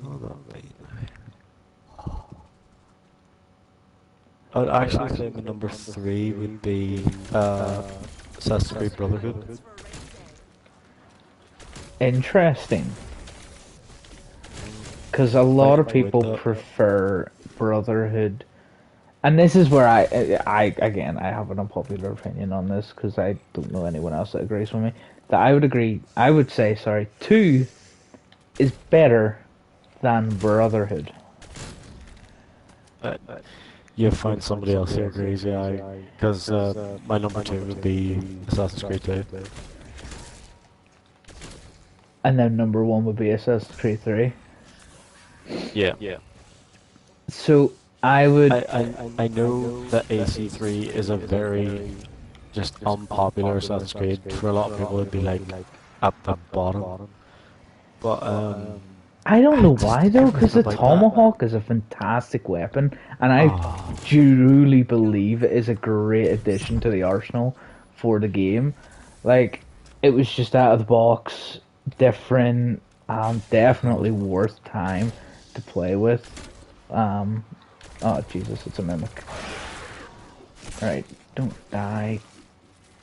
Hold on, wait. I would actually say my number 3 would be Assassin's Creed Brotherhood. Interesting. Because a lot of people prefer Brotherhood. And this is where I have an unpopular opinion on this because I don't know anyone else that agrees with me. That I would say, 2 is better than Brotherhood. You'll find somebody else who agrees, yeah, because my number 2 would be Assassin's Creed 2. And then number 1 would be Assassin's Creed 3. Yeah. So I would. I know that AC3 is a very just unpopular Assassin's Creed. For a lot of people, it'd be like at the bottom. But I don't know just why though, because everything the about that. tomahawk is a fantastic weapon, and I Oh, truly believe it is a great addition to the arsenal for the game. Like, it was just out of the box, different, definitely worth time to play with. Um, oh Jesus, it's a mimic. Alright, don't die.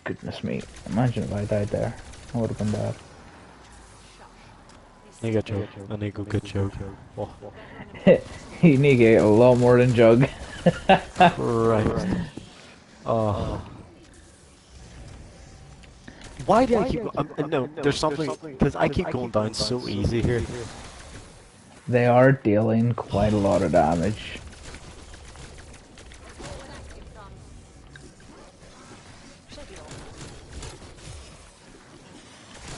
Goodness me, imagine if I died there. That would have been bad. I got joke. I need to go get joke. Oh, You need to get a lot more than Jug. Christ. Oh. Why do I keep? No, there's something because I keep going down so easy here. They are dealing quite a lot of damage.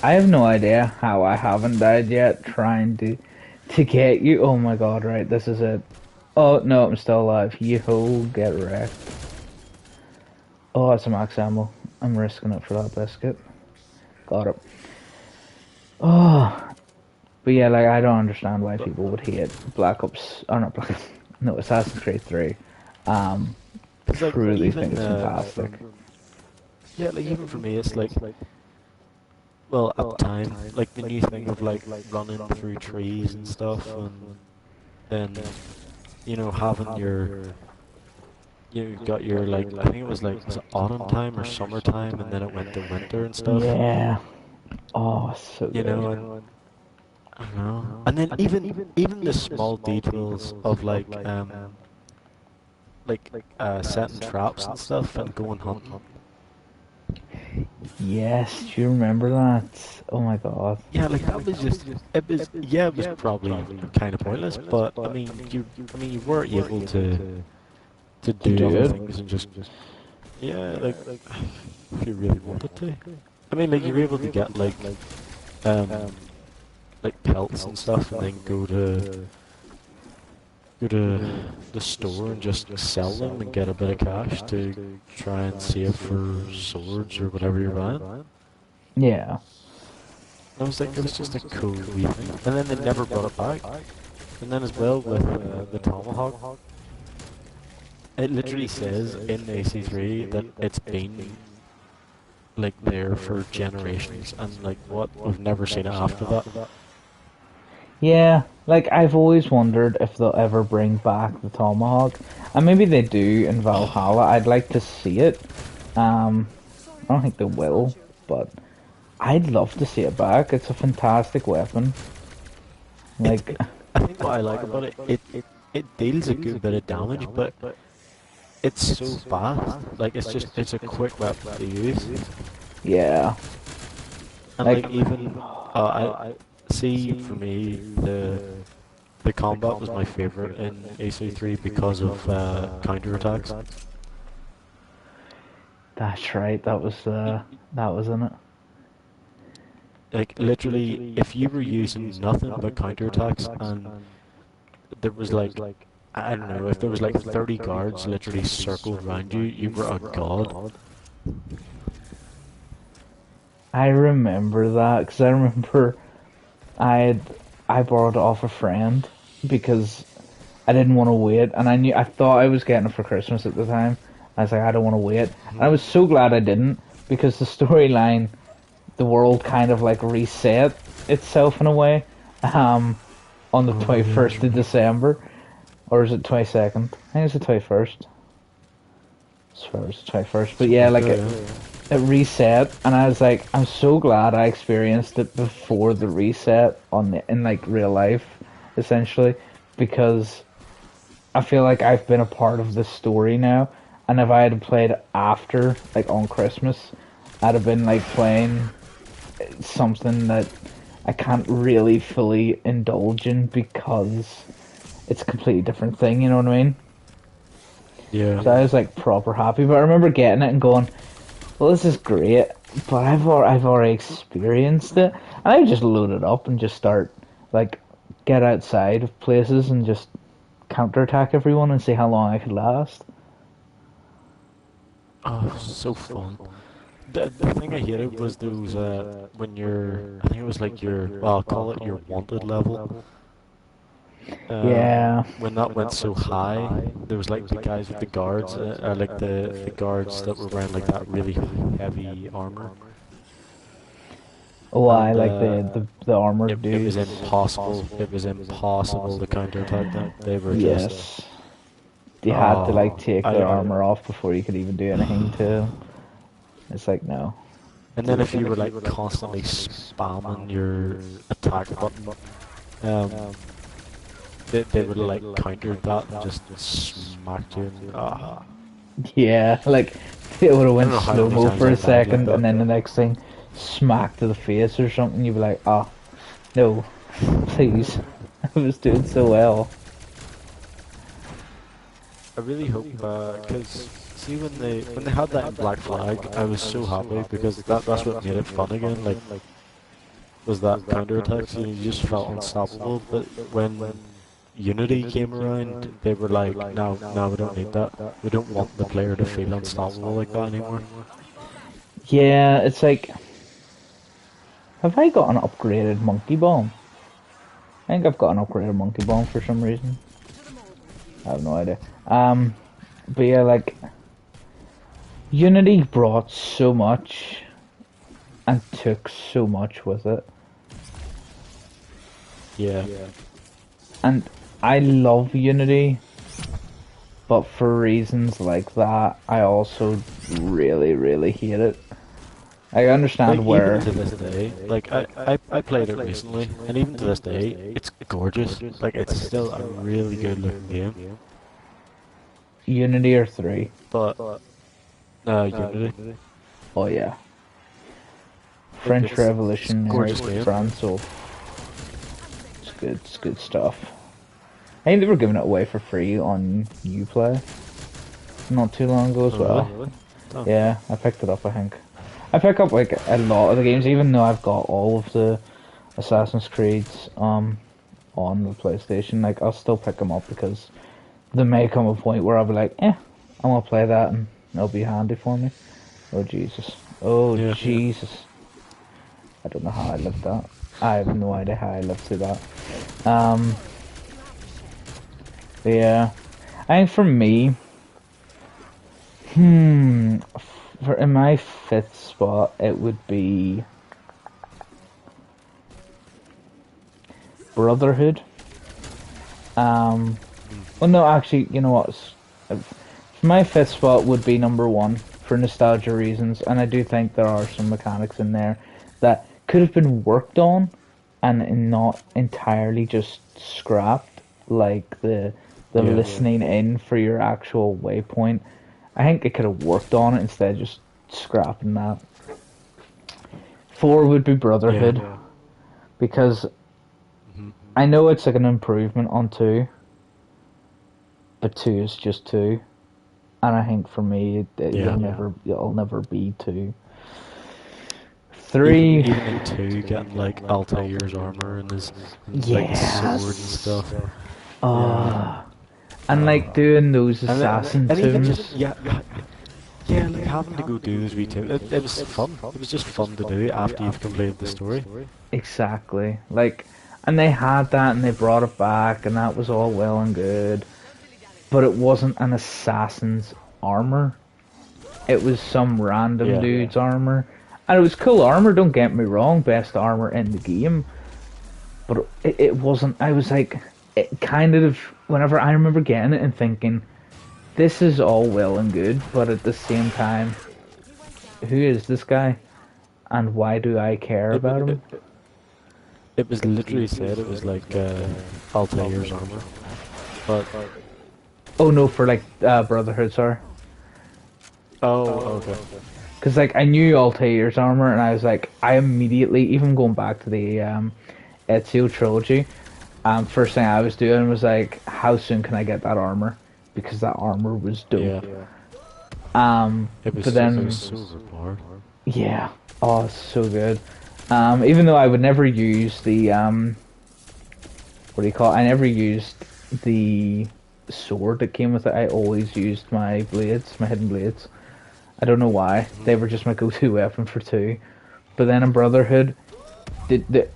I have no idea how I haven't died yet trying to get you. Oh my god, right, this is it. Oh no, I'm still alive. Yo, get wrecked. Oh, that's a max ammo. I'm risking it for that biscuit. Got it. Oh, but yeah, like I don't understand why people would hate Black Ops, or not Black Ops, no, Assassin's Creed 3. Cause like Truly even think it's fantastic. yeah, like even for me, it's like well at the time, like the new thing of like running through trees and stuff, and then you know having your you got your like I think it was it autumn time or summertime, and then it went to winter and stuff. Yeah. Oh, so You good. know, and I don't know. And then even the small details of setting traps and stuff and going hunting. Yes, do you remember that? Oh my god. Yeah, like that was just it was probably kind of pointless, but I mean you were able to To do do other it? things and just yeah, like if you really wanted to. I mean, like you were able to get um like pelts and stuff, and then go to the store and just sell them and get a bit of cash to try and save for swords or whatever you're buying. Yeah. I was like, it was just a cool wee thing. And then they never brought it back. And then as well with the tomahawk, it literally says in AC3 that it's been like there for generations, and like what we've never seen it after that. Yeah, like I've always wondered if they'll ever bring back the tomahawk. And maybe they do in Valhalla. I'd like to see it. I don't think they will, but I'd love to see it back. It's a fantastic weapon. It's, Like, I think what I like about it deals a good bit of damage, but it's so fast. Like it's a quick weapon to use, yeah. and Like, like even I see for me the combat was my favorite in AC3 because of counterattacks. that's right. That was in it. Like literally, if you were using nothing but counterattacks and there was like I don't know if there was like 30 guards literally circled around you, you were a god. I remember that because I remember I I borrowed it off a friend because I didn't want to wait, and I thought I was getting it for Christmas at the time. I was like, I don't want to wait, and I was so glad I didn't because the storyline, the world kind of like reset itself in a way, um, on the Oh 21st of yeah. December, or is it 22nd? I think it's the 21st. As far as the 21st, but Something yeah, like like that, yeah. it reset, and I was like, I'm so glad I experienced it before the reset in like real life, essentially, because I feel like I've been a part of this story now, and if I had played after, like on Christmas, I'd have been like playing something that I can't really fully indulge in because it's a completely different thing, you know what I mean? Yeah. So I was like proper happy, but I remember getting it and going, well, this is great, but I've already experienced it, and I just load it up and just start like get outside of places and just counterattack everyone and see how long I could last. Oh, so fun. The thing I hated was those when I think it was like well, I'll call it your wanted level. Yeah. When that went so high, there was like the guys with the guards, like the guards that were wearing like that really heavy armor, Oh, I and like the armored it was dudes. impossible. It was impossible to counterattack them. They were just Yes. You had to like oh, take their armor off before you could even do anything to them. It's like no. and then if you were like constantly spamming your attack button, um, they would have like countered that and just smacked you. And, Yeah, like it would have I went don't know how slow many mo times for I a died like second, and that. then the next thing, smack to the face or something. You'd be like, ah, no, please. I was doing so well. I really hope, because see when they had that in Black Flag, I was so happy because that's what made it fun again. Like was that counter attacks, you just felt unstoppable. But when Unity came around, they were like, no, no, we don't need that. We don't want the player to feel unstoppable like that anymore. Yeah, it's like, have I got an upgraded monkey bomb? I think I've got an upgraded monkey bomb for some reason. I have no idea. But yeah, like Unity brought so much and took so much with it. Yeah. And I love Unity, but for reasons like that, I also really, really hate it. I understand Like where even to this day, like I played it recently, and even to this day, it's gorgeous. Like it's still a really good looking game. Unity or 3. But Unity, Oh yeah. like French it's a Revolutionary gorgeous game. France, so it's good stuff. I think they were giving it away for free on Uplay not too long ago as Oh well. really? Oh. Yeah, I picked it up, I think. I pick up like a lot of the games, even though I've got all of the Assassin's Creeds on the PlayStation. Like I'll still pick them up because there may come a point where I'll be like, I'm gonna play that and it'll be handy for me. Oh Jesus! Oh Yeah. Jesus! I don't know how I lived that. I have no idea how I lived through that. Um, but yeah, I think for me, for in my 5th spot, it would be Brotherhood. Well, no, actually, you know what? My 5th spot would be number 1 for nostalgia reasons, and I do think there are some mechanics in there that could have been worked on and not entirely just scrapped, like the listening in for your actual waypoint. I think it could have worked on it instead of just scrapping that. 4 would be Brotherhood, because I know it's like an improvement on 2, but 2 is just 2, and I think for me it'll never be 2. 3, Even in 2, getting like Altair's armor and his like sword and stuff. And like doing those assassin and even tombs. just yeah, like having to go do those wee tombs. It was fun. It was just fun to do after you've completed the story. Exactly. Like, and they had that and they brought it back and that was all well and good. But it wasn't an assassin's armor. It was some random dude's armor. And it was cool armor, don't get me wrong, best armor in the game. But it wasn't, I was like, it kind of, whenever I remember getting it and thinking, this is all well and good, but at the same time, who is this guy? And why do I care about him? It was literally said it was like Altair's armor. But oh no, for like Brotherhood, sorry. Oh, okay. Because like I knew Altair's armor, and I was like, I immediately, even going back to the Ezio trilogy, first thing I was doing was like, how soon can I get that armor? Because that armor was dope. It was, but then, it was so overpowered. Yeah, oh, it's so good. Even though I would never use the what do you call it? I never used the sword that came with it. I always used my blades, my hidden blades. I don't know why. They were just my go-to weapon for 2. But then in Brotherhood, the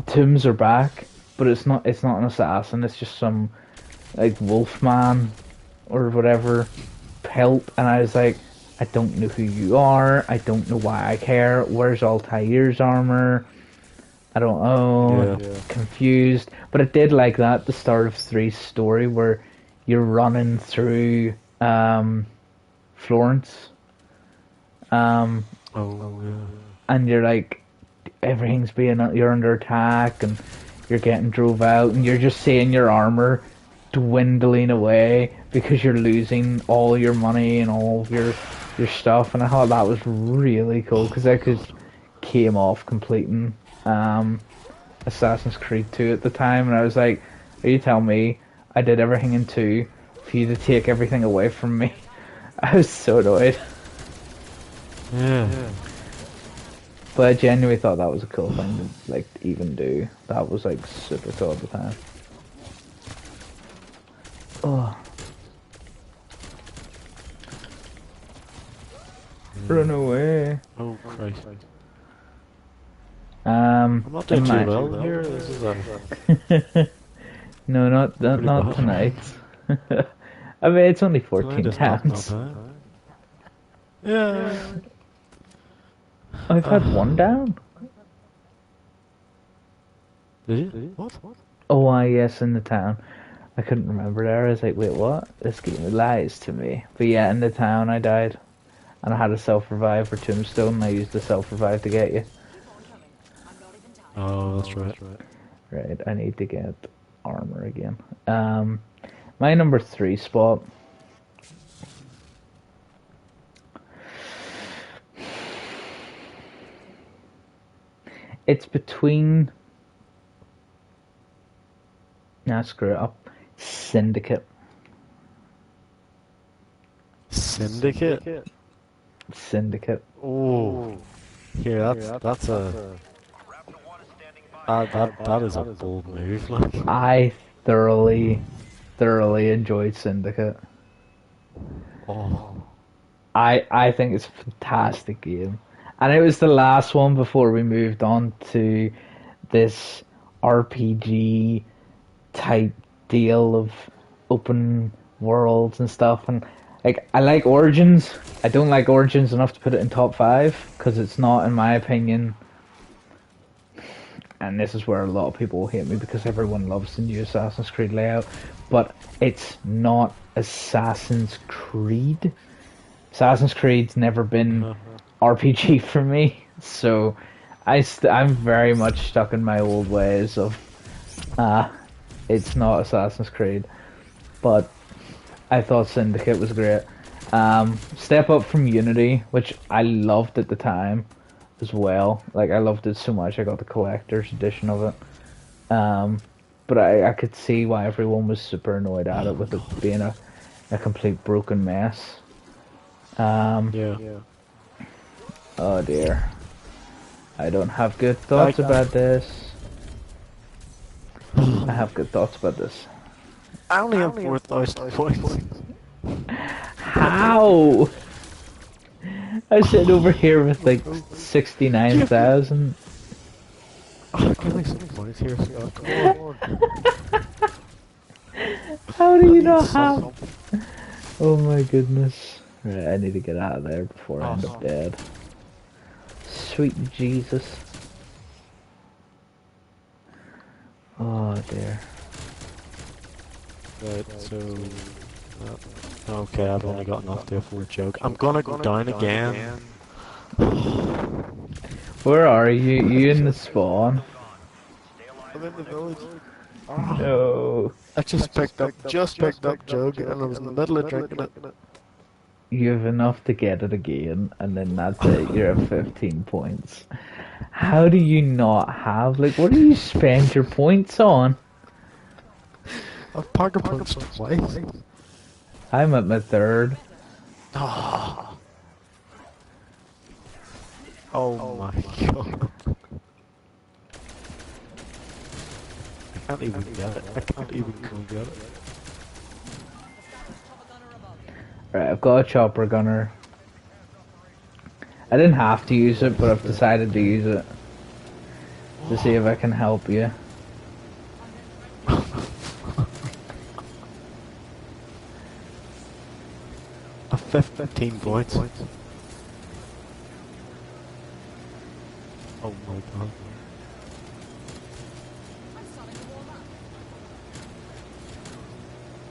tombs are back, but it's not an assassin. It's just some like wolfman or whatever pelt, and I was like, I don't know who you are. I don't know why I care. Where's Altair's armor? I don't know. Yeah. Confused. But I did like that, the start of 3's story where you're running through Florence. Oh, yeah. And you're like, you're under attack and you're getting drove out and you're just seeing your armor dwindling away because you're losing all your money and all of your stuff, and I thought that was really cool because I came off completing Assassin's Creed 2 at the time, and I was like, are you telling me I did everything in 2 for you to take everything away from me? I was so annoyed. Yeah. But I genuinely thought that was a cool thing to like even do. That was like super cool at the time. Oh. Run away. Oh Christ. I'm not doing too well here. This is a... No, not tonight. I mean, it's only 14 downs. Yeah. I've had one down. Did you? What? Oh, yes, in the town. I couldn't remember there. I was like, wait, what? This game lies to me. But yeah, in the town I died. And I had a self-revive for Tombstone, and I used the self-revive to get you. Oh, that's right. Right, I need to get armor again. My number 3 spot. It's between... Nah, screw it up. Syndicate. Syndicate? Syndicate. Oh. Yeah, that's a... that is a bold move, like. I thoroughly enjoyed Syndicate. Oh. I think it's a fantastic game. And it was the last one before we moved on to this RPG type deal of open worlds and stuff. And like, I like Origins. I don't like Origins enough to put it in top 5 because it's not, in my opinion. And this is where a lot of people will hate me because everyone loves the new Assassin's Creed layout, but it's not Assassin's Creed. Assassin's Creed's never been RPG for me, so I'm very much stuck in my old ways of it's not Assassin's Creed. But I thought Syndicate was great. Step up from Unity, which I loved at the time as well. Like, I loved it so much I got the collector's edition of it. But I could see why everyone was super annoyed at it with it being a complete broken mess. Yeah. Oh dear. I don't have good thoughts about this. I have good thoughts about this. I only have 4,000 points. How? I sit over here with like 69,000. Oh, give me some points here, Scott. Come on. How do you not have? Oh my goodness. Right, I need to get out of there before I end up dead. Sweet Jesus. Oh dear. Right, so... okay, I've only got enough there for a joke. I'm gonna go down again. Where are you? You in the spawn? I'm in the village. No. I just picked up jug and I was in the middle of drinking it. You have enough to get it again, and then that's it. You're at 15 points. How do you not have, like, what do you spend your points on? I've pocket points twice. I'm at my 3rd. Oh my god. I can't even get it. I can't even go get it. Right, I've got a chopper gunner. I didn't have to use it, but I've decided to use it to see if I can help you. A 15 points. Oh my god.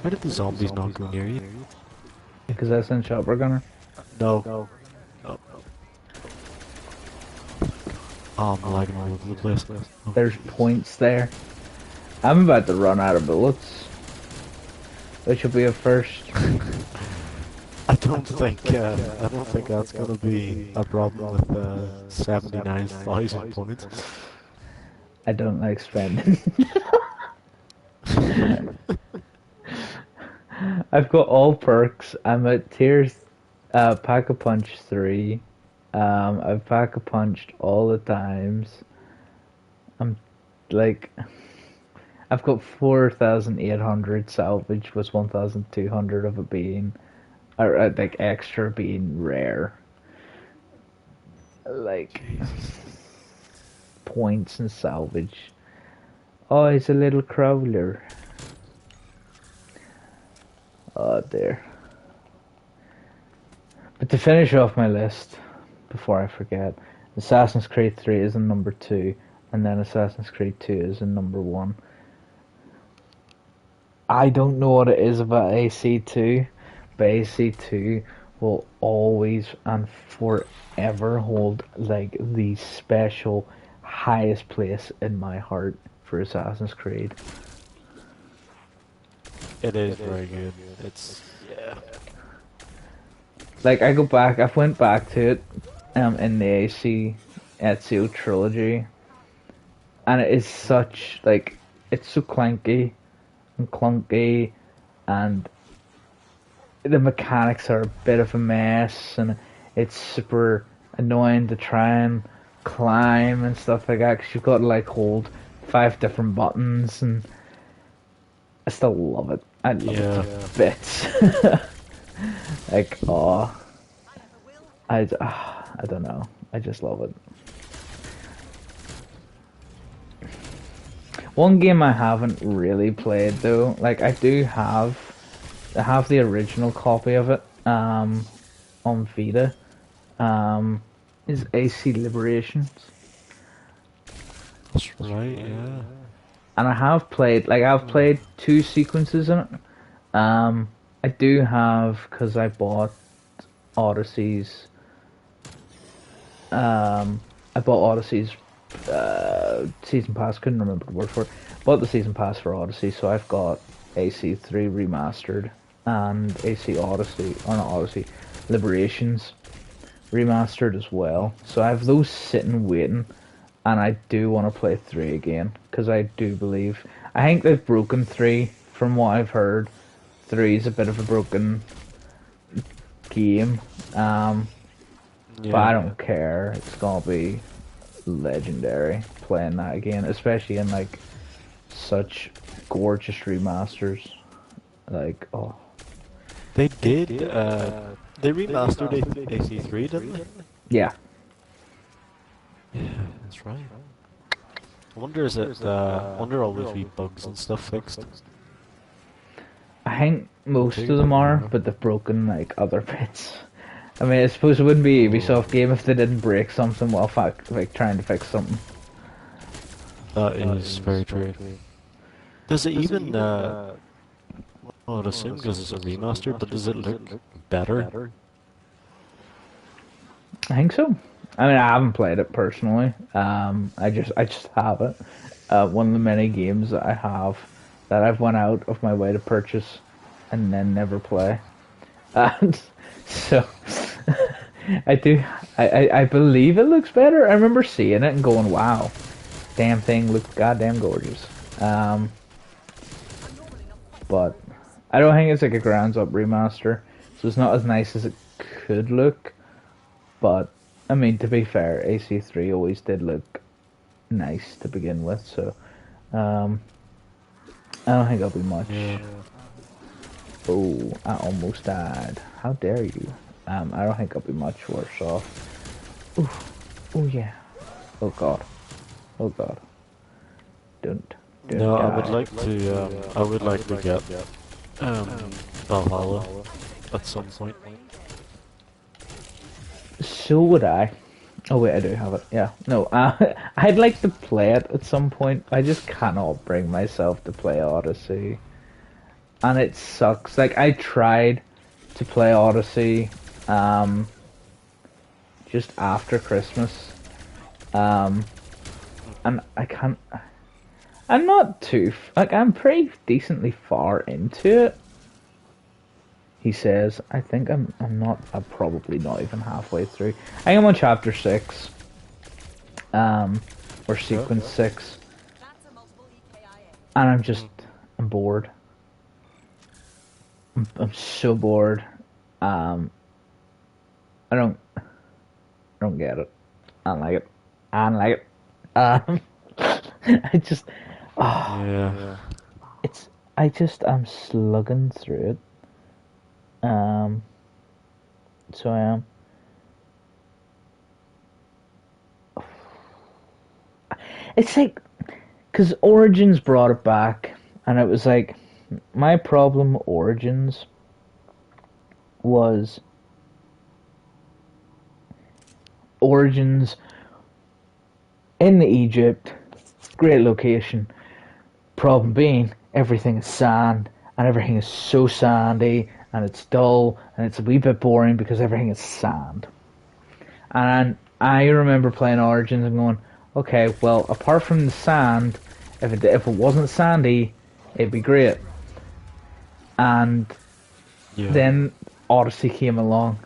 Why did the zombies not go near you? Because that's in Chopper Gunner. No. No. Oh, I'm lagging all over the place. Oh. There's points there. I'm about to run out of bullets. Which will be a first. I don't think that's gonna be a problem with 79,000 points. I don't like spending. I've got all perks. I'm at tiers, Pack-a-Punch 3. I've Pack-a-Punched all the times. I'm like, I've got 4,800 salvage with 1,200 of it being, or like extra being rare. Like, points and salvage. Oh, it's a little crawler. Oh, there. But to finish off my list, before I forget, Assassin's Creed 3 is in number 2, and then Assassin's Creed 2 is in number 1. I don't know what it is about AC2, but AC2 will always and forever hold like the special highest place in my heart for Assassin's Creed. It is very good. It's yeah. Like I went back to it, in the Ezio trilogy, and it is such like it's so clanky and clunky, and the mechanics are a bit of a mess, and it's super annoying to try and climb and stuff like that because you've got to like hold 5 different buttons, and I still love it. I love it to bits. Like, I don't know. I just love it. One game I haven't really played though, like I have the original copy of it, on Vita, is AC Liberations. That's right, yeah. And I've played 2 sequences in it. I do have, because I bought Odyssey's, season pass, couldn't remember the word for it. Bought the season pass for Odyssey, so I've got AC3 Remastered and AC Odyssey, or not Odyssey, Liberations Remastered as well. So I have those sitting waiting, and I do want to play 3 again, because I do believe, I think they've broken 3 from what I've heard. 3 is a bit of a broken game, but I don't care. It's gonna be legendary playing that again, especially in like such gorgeous remasters. Like, oh, they did. They remastered AC3, didn't they? Yeah. Yeah, that's right. I wonder wonder all those wee bugs and stuff fixed. I think most of them are, but they've broken like other bits. I mean, I suppose it wouldn't be a Ubisoft game if they didn't break something while like trying to fix something. That is very true. Does it even? Well, I'd assume because it's a remaster, but does it look better? I think so. I mean, I haven't played it personally. I just have it. One of the many games that I have that I've went out of my way to purchase and then never play. And so I believe it looks better. I remember seeing it and going, wow, damn thing looks goddamn gorgeous. But I don't think it's like a grounds up remaster, so it's not as nice as it could look. But I mean, to be fair, AC3 always did look nice to begin with, so I don't think it'll be much. Yeah. Oh, I almost died. How dare you? I don't think I'll be much worse off. Oh yeah. Oh god. Oh god. Don't. Don't No, die. I would like to get Valhalla at some point. So would I. Oh wait, I do have it. Yeah. No, I'd like to play it at some point. I just cannot bring myself to play Odyssey. And it sucks. Like, I tried to play Odyssey, um, just after Christmas. Um, and I can't. I'm not too. Like, I'm pretty decently far into it. He says. I think I'm not. I'm probably not even halfway through. I think I'm on chapter 6. Or sequence 6. And I'm bored. I'm so bored. Um, I don't get it. I don't like it. I don't like it. Um, I just, oh, Yeah. it's, I'm slugging through it. So I am. It's like, because Origins brought it back, and it was like, my problem with Origins was Origins in the Egypt, great location. Problem being, everything is sand, and everything is so sandy, and it's dull, and it's a wee bit boring because everything is sand. And I remember playing Origins and going, okay, well, apart from the sand, if it wasn't sandy, it'd be great. And Yeah. then Odyssey came along,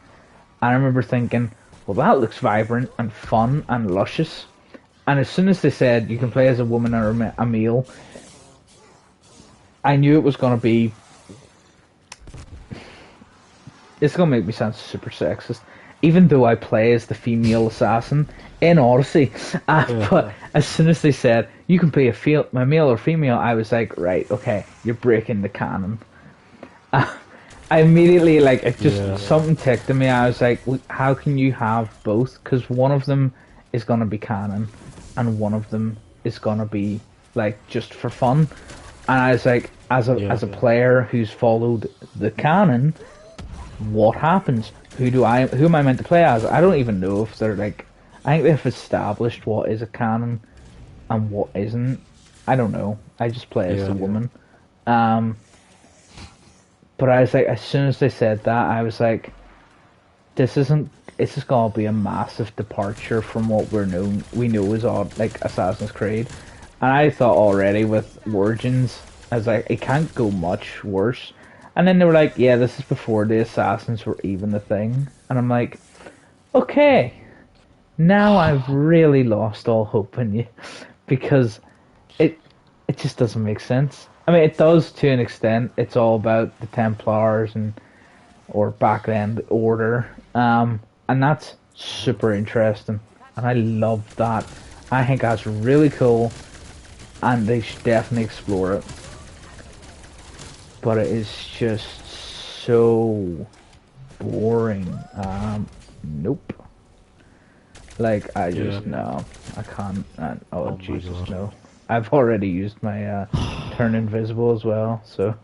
and I remember thinking, well, that looks vibrant and fun and luscious. And as soon as they said you can play as a woman or a male, I knew it was going to be. It's going to make me sound super sexist, even though I play as the female assassin in Odyssey. But as soon as they said you can play a male or female, I was like, right, okay, you're breaking the canon. I immediately, like, it just, something ticked in me. I was like, how can you have both? Because one of them is going to be canon, and one of them is going to be, like, just for fun. And I was like, as a player who's followed the canon, what happens? Who am I meant to play as? I don't even know if they're, like, I think they've established what is a canon and what isn't. I don't know. I just play as the woman. But I was like, as soon as they said that, I was like, this is gonna be a massive departure from what we know as all like Assassin's Creed. And I thought already with Origins, I was like, it can't go much worse. And then they were like, yeah, this is before the Assassins were even a thing. And I'm like, okay, now I've really lost all hope in you, because it just doesn't make sense. I mean, it does to an extent. It's all about the Templars or back then the Order, and that's super interesting, and I love that. I think that's really cool, and they should definitely explore it. But it is just so boring. Nope. Like, I just, no, I can't. Oh, Jesus, God. no. I've already used my turn invisible as well, so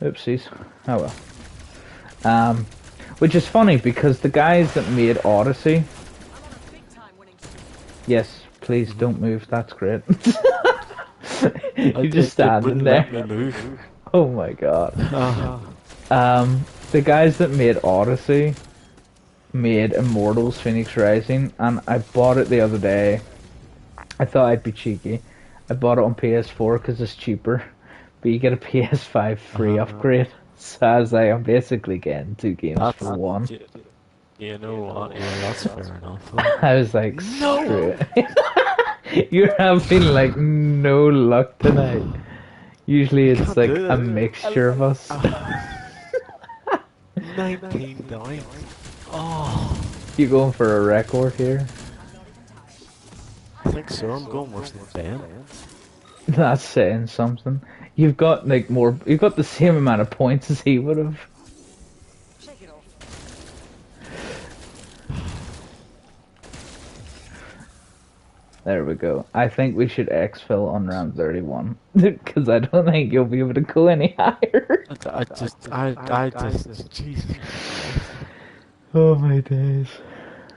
oopsies. Oh well. Which is funny because the guys that made Odyssey. Yes, please don't move. That's great. You're just standing there. Let me move. Oh my god. The guys that made Odyssey made Immortals Phoenix Rising, and I bought it the other day. I thought I'd be cheeky. I bought it on PS4 because it's cheaper, but you get a PS5 free upgrade. So I was like, I'm basically getting 2 games for one. You know what? Yeah, that's fair enough. I was like, screw it. You're having like no luck tonight. Usually it's like a mixture of us. 19 dimes. Oh, You going for a record here? I think so. I'm going worse than Ben. That's saying something. You've got like more. You've got the same amount of points as he would have. There we go. I think we should exfil on round 31 because I don't think you'll be able to go any higher. Jesus. Oh my days.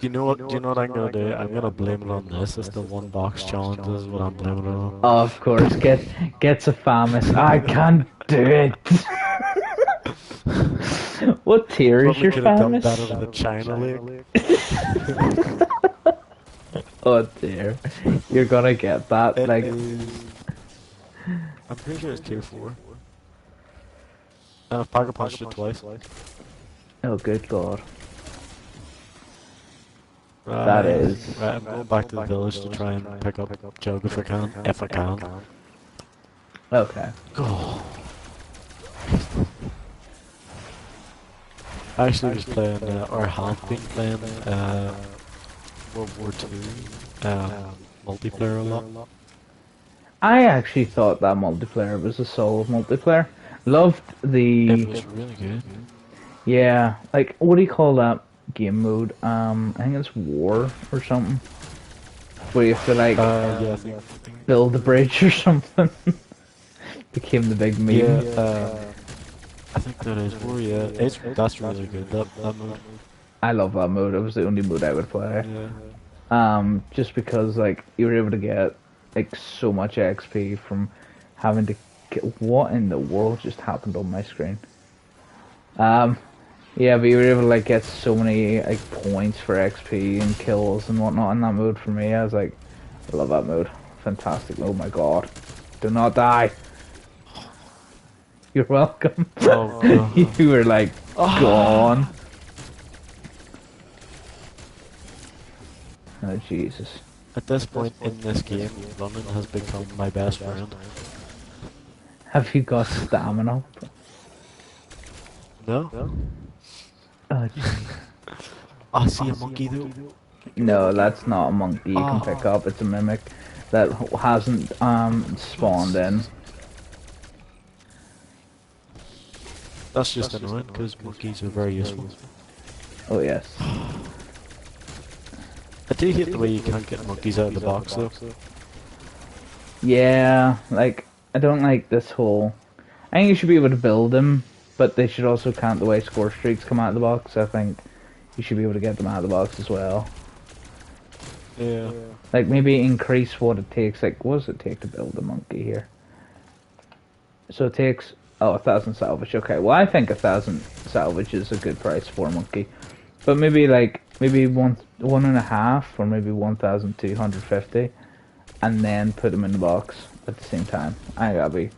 You know what? Do you know what I'm gonna do? I'm gonna blame it on this. It's the one box challenge. Is what I'm blaming it on. Of course, gets a famous. I can't do it. What tier is Probably your could have done famous? better with the China League. Oh dear, you're gonna get that. It Like, is. I'm pretty sure it's tier 4. I've pocket punched it twice. oh good god, Right. that is. Right, I'm going back to the village to try and pick up Jug if I can. If I can. Okay. Oh. I actually was playing, or have been playing, World War II, multiplayer a lot. I actually thought that multiplayer was a solo multiplayer. Loved the. It was really good. Yeah, like what do you call that game mode? I think it's War or something. Where you have to like Yeah, I think. build a bridge or something. Became the big meme. Yeah, I think that is War, yeah. That's really good, that mode. I love that mode. It was the only mode I would play. Yeah. Just because like you were able to get like so much XP from having to. What in the world just happened on my screen? Yeah, but you were able to like get so many like points for XP and kills and whatnot in that mode. For me, I was like, I love that mode. Fantastic. Oh my god, do not die. You're welcome. Oh, God. You were like gone. Oh Jesus. At this point in this game, running has become my best friend. Have you got stamina? No? Oh, I see a monkey though. no, that's not a monkey you can pick up. It's a mimic that hasn't spawned in. That's just annoying because monkeys are very useful. Oh yes. I do hate the way you can't get monkeys out of the box though. Yeah, like I don't like this whole. I think you should be able to build them, but they should also count the way score streaks come out of the box. I think you should be able to get them out of the box as well. Yeah. Like maybe increase what it takes. Like what does it take to build a monkey here? So it takes 1,000 salvage. Okay, well I think 1,000 salvage is a good price for a monkey, but maybe like one and a half or maybe 1,250, and then put them in the box at the same time. I think that'd be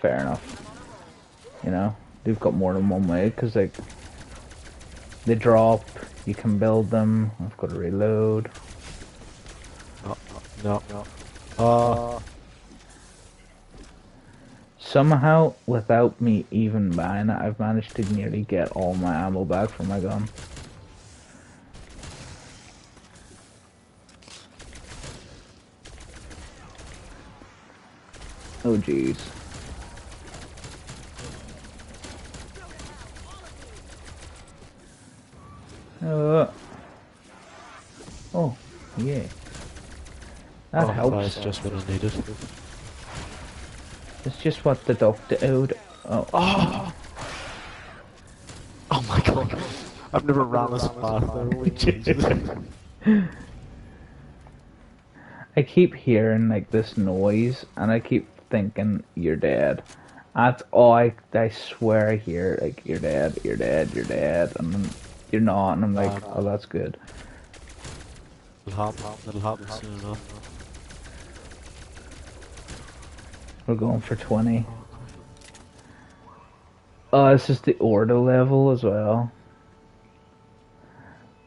fair enough. You know, they've got more than one way because like they drop. You can build them. I've got to reload. No. Somehow, without me even buying it, I've managed to nearly get all my ammo back from my gun. Oh jeez. Oh, yeah. That helps. That's just what I needed. It's just what the doctor owed. Oh. Oh my god. I've never ran this fast though. Holy Jesus. I keep hearing like this noise and I keep thinking you're dead. That's all I swear I hear, like you're dead, you're dead, you're dead, and then you're not, and I'm like, oh that's good. It'll happen soon enough. We're going for 20. Oh, it's just the order level as well.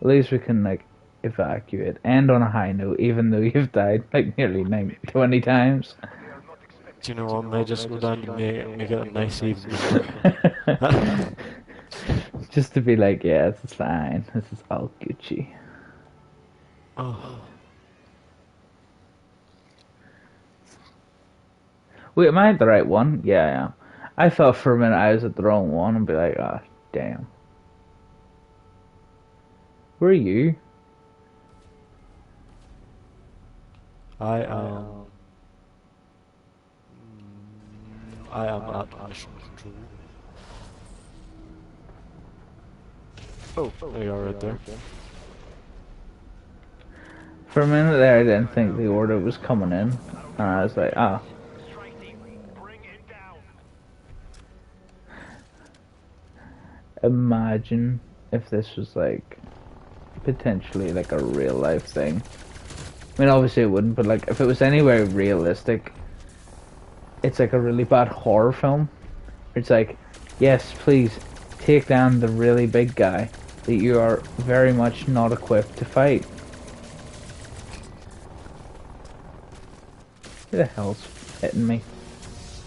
At least we can like evacuate. End on a high note, even though you've died like nearly 20 times. Do you know what? May just go down to make it a nice evening. Just to be like, yeah, this is fine. This is all Gucci. Oh. Wait, am I at the right one? Yeah, I am. I thought for a minute I was at the wrong one and be like, ah, oh, damn. Where are you? I am at mission control. Oh, there you are right there. For a minute there, I didn't think the order was coming in, and I was like, ah. Imagine if this was like potentially like a real life thing. I mean, obviously it wouldn't, but like if it was anywhere realistic, it's like a really bad horror film. It's like, yes, please take down the really big guy that you are very much not equipped to fight. Who the hell's hitting me?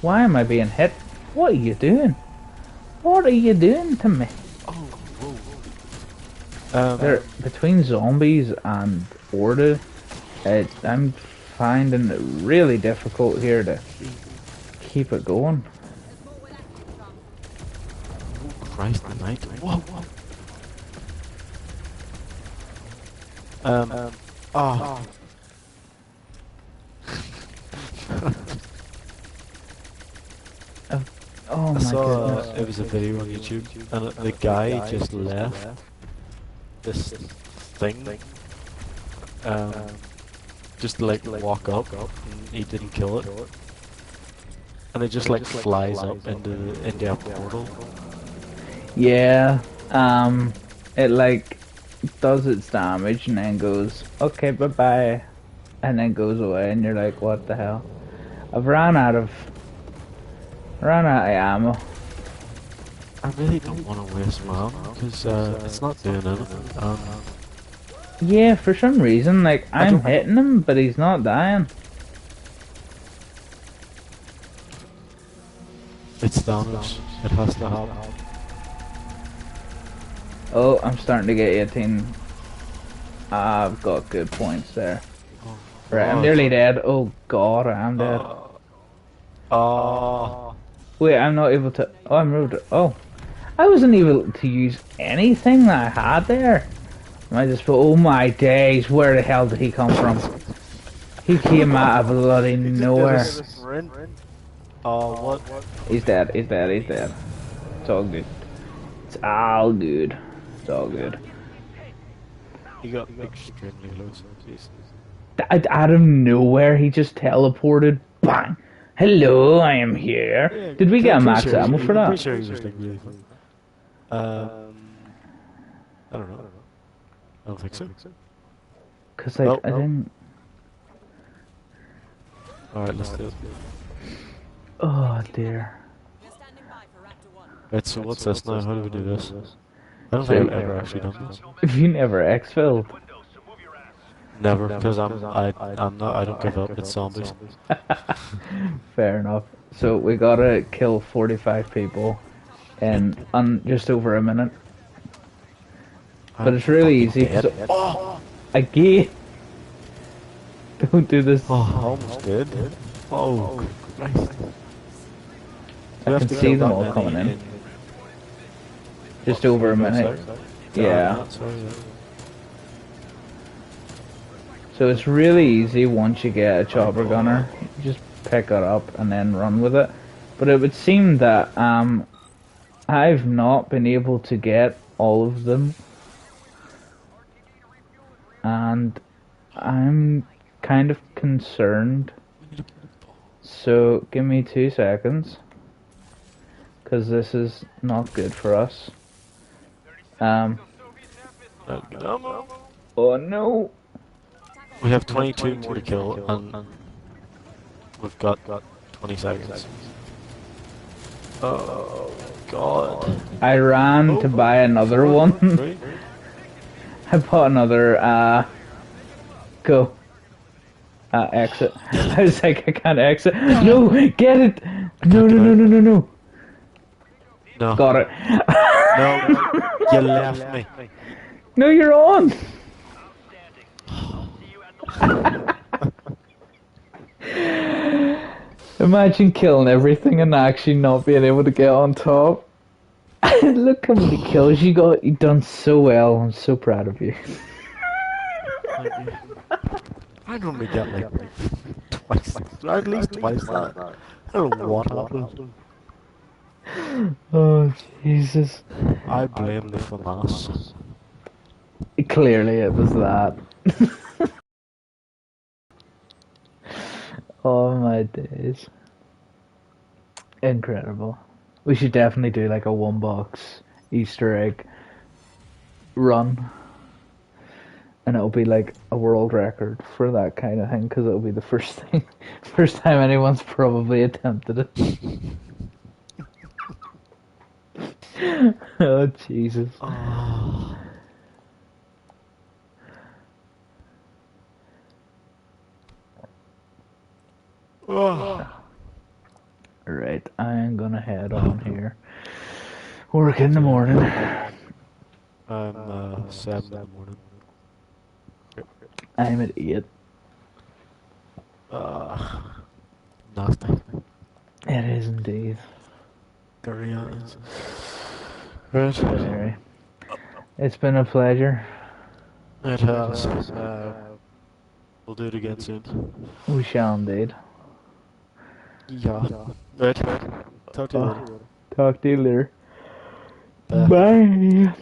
Why am I being hit? What are you doing? What are you doing to me? Oh, whoa. They're between zombies and Orda. I'm finding it really difficult here to keep it going. Oh, Christ, the night. Whoa, whoa. Oh. Oh my I saw goodness. it was a video on YouTube, and the guy just left this thing, just to, like walk up, and he didn't kill it, and it just like flies up into a portal. Yeah, it like does its damage and then goes, okay, bye bye, and then goes away, and you're like, what the hell? I've ran out of ammo. I really don't want to waste my ammo because it's not doing anything. Yeah, for some reason, like I'm hitting him, but he's not dying. It's Thanos. It has to happen. Oh, I'm starting to get 18. I've got good points there. Oh, Right, I'm nearly dead. Oh god, I am dead. Wait, I'm not able to... Oh, I moved it. Oh. I wasn't able to use anything that I had there. I just thought, oh my days, where the hell did he come from? He came out of bloody nowhere. Oh, what? He's dead, he's dead, he's dead. It's all good. It's all good. It's all good. He got extremely close. Out of nowhere, he just teleported. Bang! Hello, I am here. Yeah, Did we get a max sure ammo for that? Pretty sure he was like really fun. I don't know. I don't think so. Cause like, I didn't... Alright, let's do it. Oh dear. Right, so what's this now? How do we do this? I don't think I've ever actually done this. Have you never exfilled? Never, because I don't give up. It's zombies. Fair enough. So we gotta kill 45 people in just over a minute. But it's really easy. Oh! Again! Don't do this. Oh, almost did. Oh, Christ. I can see them all coming in. Just over a minute. Yeah. So it's really easy once you get a chopper gunner. You just pick it up and then run with it. But it would seem that I've not been able to get all of them. And I'm kind of concerned. So give me 2 seconds. Because this is not good for us. Oh no! We have 22 more to kill, and we've got 20 seconds. Oh god. I ran to buy another one. I bought another, exit. I was like, I can't exit. No, get it! No, no, no, no, no, no. No. Got it. No, you left me. No, you're on! Imagine killing everything and actually not being able to get on top. Look how many kills you got. You've done so well. I'm so proud of you. I normally get like twice, at least twice that. I don't know what happened. Oh, Jesus. I blame the FAMAS. Clearly it was that. Oh my days. Incredible. We should definitely do like a one box Easter egg run. And it'll be like a world record for that kind of thing because it'll be the first time anyone's probably attempted it. Oh, Jesus. Oh. Oh. Right, I'm gonna head on here. Work in the morning. I'm 7 in the morning. I'm at 8. Nasty. It is indeed. Dirty eyes. Right. But anyway, it's been a pleasure. It has. We'll do it again soon. We shall indeed. Yeah. Right. Talk to you later. Talk to you later. Bye. Bye.